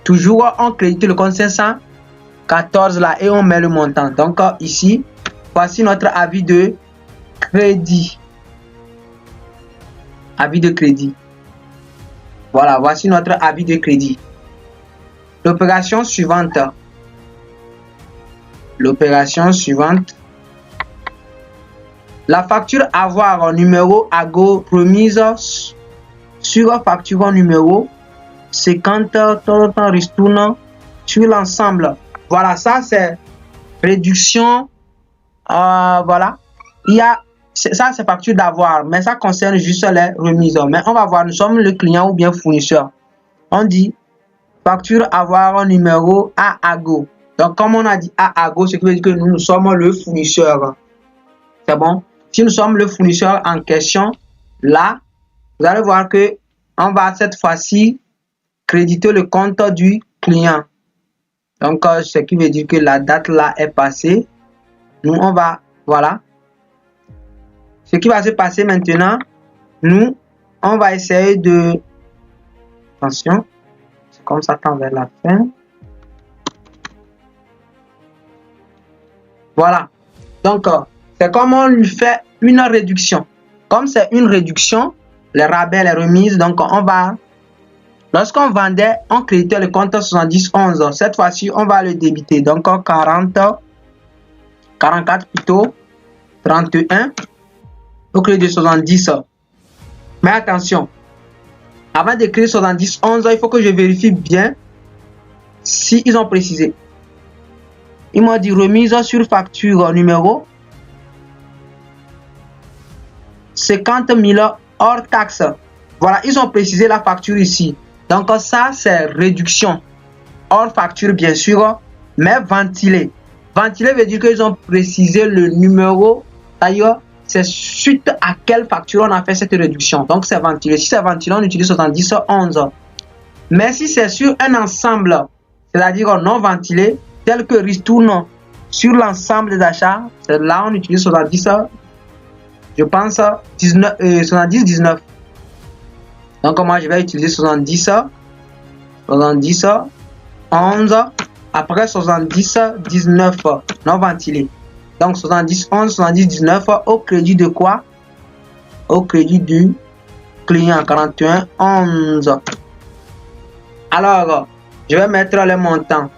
Speaker 1: Toujours on crédite le compte 514 là et on met le montant. Donc ici, voici notre avis de crédit. Avis de crédit. Voilà, voici notre avis de crédit. L'opération suivante. L'opération suivante. La facture avoir numéro AGO remise sur facture numéro 50 ristourne sur l'ensemble. Voilà, ça c'est réduction. Voilà, il y a ça c'est facture d'avoir, mais ça concerne juste les remises. Mais on va voir, nous sommes le client ou bien fournisseur. On dit facture avoir numéro AGO. Donc comme on a dit AGO, ce qui veut dire que nous sommes le fournisseur. C'est bon? Si nous sommes le fournisseur en question, là, vous allez voir que on va cette fois-ci créditer le compte du client. Donc, ce qui veut dire que la date là est passée. Nous, on va, voilà. Ce qui va se passer maintenant, nous, on va essayer de... Attention, c'est comme ça tend vers la fin. Voilà. Donc, c'est comme on lui fait une réduction. Comme c'est une réduction, les rabais, les remises, donc on va... Lorsqu'on vendait, on créditait le compte 7011. Cette fois-ci, on va le débiter. Donc 40, 44 plutôt, 31 au crédit de 70. Mais attention, avant d'écrire 7011, il faut que je vérifie bien si ils ont précisé. Ils m'ont dit remise sur facture numéro 50 000 hors taxe. Voilà, ils ont précisé la facture ici. Donc ça, c'est réduction. Hors facture, bien sûr, mais ventilé. Ventilé veut dire qu'ils ont précisé le numéro. D'ailleurs, c'est suite à quelle facture on a fait cette réduction. Donc c'est ventilé. Si c'est ventilé, on utilise 70 11. Mais si c'est sur un ensemble, c'est-à-dire non ventilé, tel que ristourne sur l'ensemble des achats. C'est là on utilise 70, je pense 70-19. Donc moi je vais utiliser 70, 11, après 70-19 non ventilé. Donc 70-11, 70-19 au crédit de quoi? Au crédit du client 41-11. Alors, je vais mettre les montants.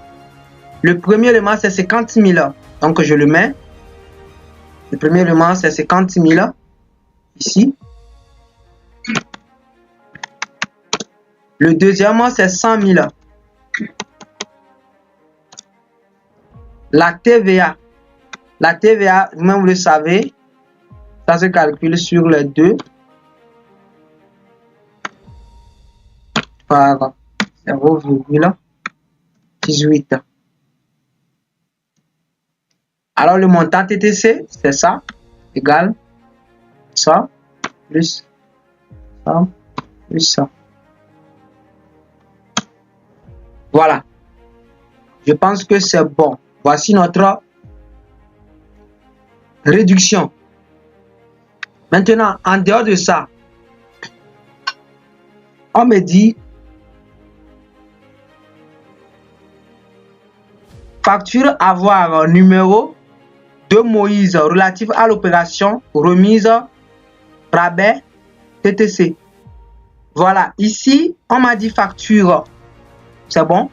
Speaker 1: Le premier élément, c'est 50 000. Donc, je le mets. Le premier élément, c'est 50 000. Ici. Le deuxième, c'est 100 000. La TVA. La TVA, vous-même vous le savez, ça se calcule sur les deux par 0,18. Alors le montant TTC, c'est ça, égal ça, plus ça, plus ça. Voilà. Je pense que c'est bon. Voici notre réduction. Maintenant, en dehors de ça, on me dit facture avoir numéro de Moïse relatif à l'opération remise rabais TTC. Voilà, ici on m'a dit facture, c'est bon.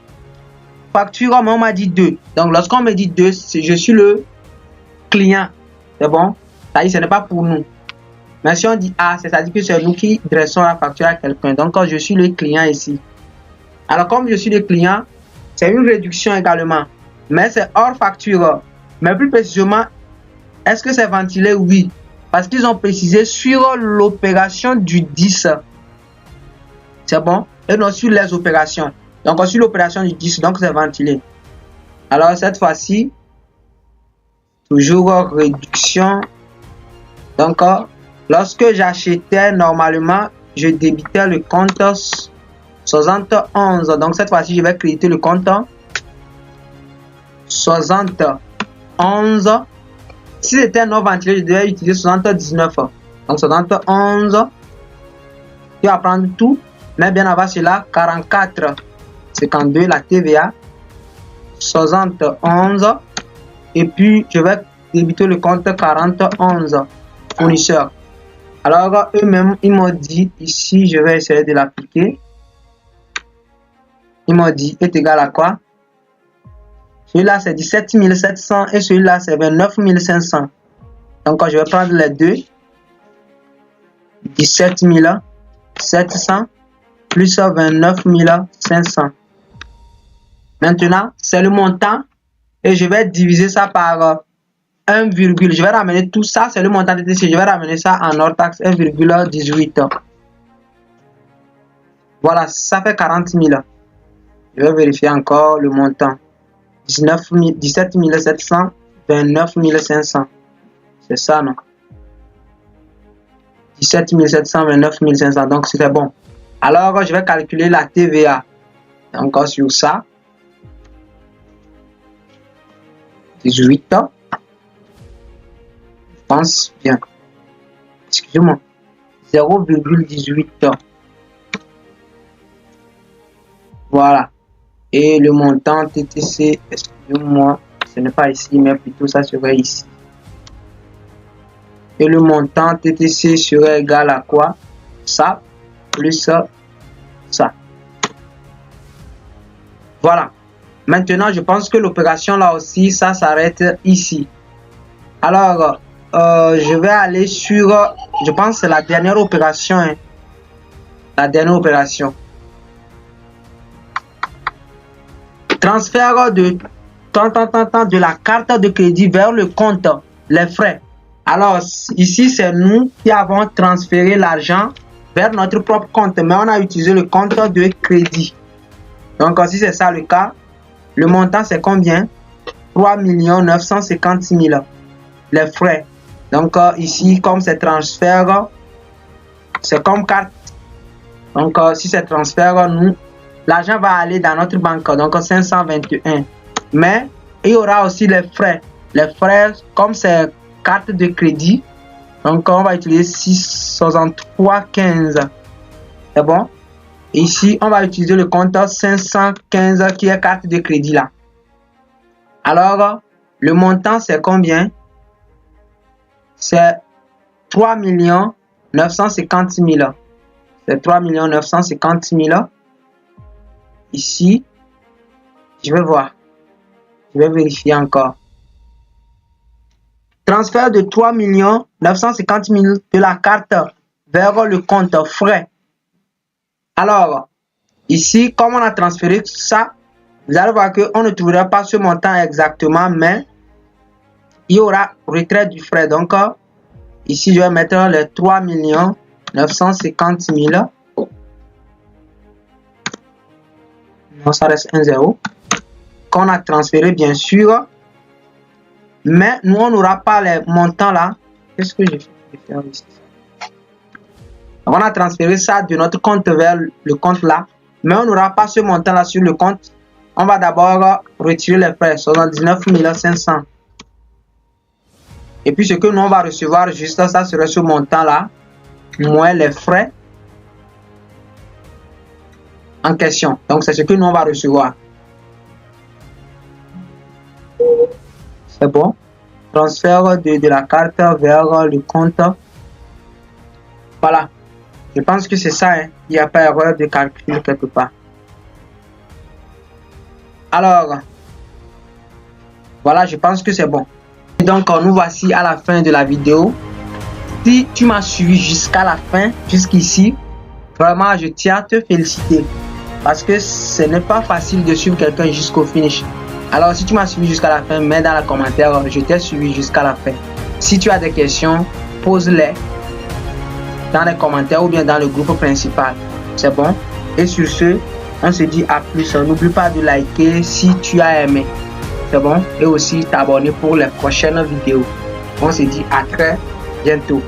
Speaker 1: Facture, mais on m'a dit 2. Donc lorsqu'on me dit 2, je suis le client, c'est bon. Ça dit, ce n'est pas pour nous. Mais si on dit A, c'est-à-dire que c'est nous qui dressons la facture à quelqu'un. Donc je suis le client ici. Alors comme je suis le client, c'est une réduction également. Mais c'est hors facture. Mais plus précisément, est-ce que c'est ventilé? Oui. Parce qu'ils ont précisé sur l'opération du 10. C'est bon? Et non sur les opérations. Donc sur l'opération du 10, donc c'est ventilé. Alors cette fois-ci, toujours réduction. Donc lorsque j'achetais normalement, je débitais le compte 71. Donc cette fois-ci, je vais créditer le compte 71. Si c'était non ventilé, je devais utiliser 79. Donc 71. Tu vas prendre tout. Mais bien avant cela, 44, 52, la TVA. 71. Et puis, je vais débiter le compte 41, fournisseur. Alors, eux-mêmes, ils m'ont dit, ici, je vais essayer de l'appliquer. Ils m'ont dit, est égal à quoi? Celui-là, c'est 17 700 et celui-là, c'est 29 500. Donc, je vais prendre les deux. 17 700 plus 29 500. Maintenant, c'est le montant et je vais diviser ça par 1, je vais ramener tout ça, c'est le montant de TTC. Je vais ramener ça en hors taxe 1,18. Voilà, ça fait 40 000. Je vais vérifier encore le montant. 17 700, 29 500. C'est ça, non? 17 700, 29 500. Donc, c'était bon. Alors, je vais calculer la TVA. Encore sur ça. 18. Je pense bien. Excusez-moi. 0,18. Voilà. Et le montant TTC, excusez-moi, ce n'est pas ici, mais plutôt ça serait ici. Et le montant TTC serait égal à quoi? Ça plus ça. Voilà. Maintenant, je pense que l'opération là aussi, ça s'arrête ici. Alors, je vais aller sur, je pense que c'est la dernière opération. Hein. La dernière opération. Transfert de la carte de crédit vers le compte, les frais. Alors, ici, c'est nous qui avons transféré l'argent vers notre propre compte, mais on a utilisé le compte de crédit. Donc, si c'est ça le cas, le montant, c'est combien? 3 956 000. Les frais. Donc, ici, comme c'est transfert, c'est comme carte. Donc, si c'est transfert, nous l'argent va aller dans notre banque, donc 521. Mais il y aura aussi les frais. Les frais, comme c'est carte de crédit, donc on va utiliser 663,15. C'est bon? Ici, on va utiliser le compte 515 qui est carte de crédit là. Alors, le montant c'est combien? C'est 3 950 000. C'est 3 950 000. Ici, je vais voir. Je vais vérifier encore. Transfert de 3 950 000 de la carte vers le compte frais. Alors, ici, comme on a transféré ça, vous allez voir qu'on ne trouvera pas ce montant exactement, mais il y aura retrait du frais. Donc, ici, je vais mettre les 3 950 000. Non, ça reste 1 0. Qu'on a transféré, bien sûr. Mais nous, on n'aura pas les montants là. Qu'est-ce que je vais faire ici? On a transféré ça de notre compte vers le compte là. Mais on n'aura pas ce montant là sur le compte. On va d'abord retirer les frais. 79 500. Et puis ce que nous on va recevoir juste ça serait ce montant là. Moins les frais en question. Donc c'est ce que nous on va recevoir. C'est bon. Transfert de la carte vers le compte. Voilà. Je pense que c'est ça. Hein. Il n'y a pas erreur de calcul quelque part. Alors, voilà, je pense que c'est bon. Et donc, nous voici à la fin de la vidéo. Si tu m'as suivi jusqu'à la fin, jusqu'ici, vraiment, je tiens à te féliciter. Parce que ce n'est pas facile de suivre quelqu'un jusqu'au finish. Alors, si tu m'as suivi jusqu'à la fin, mets dans les commentaires, je t'ai suivi jusqu'à la fin. Si tu as des questions, pose-les dans les commentaires ou bien dans le groupe principal. C'est bon? Et sur ce, on se dit à plus. N'oublie pas de liker si tu as aimé. C'est bon? Et aussi t'abonner pour les prochaines vidéos. On se dit à très bientôt.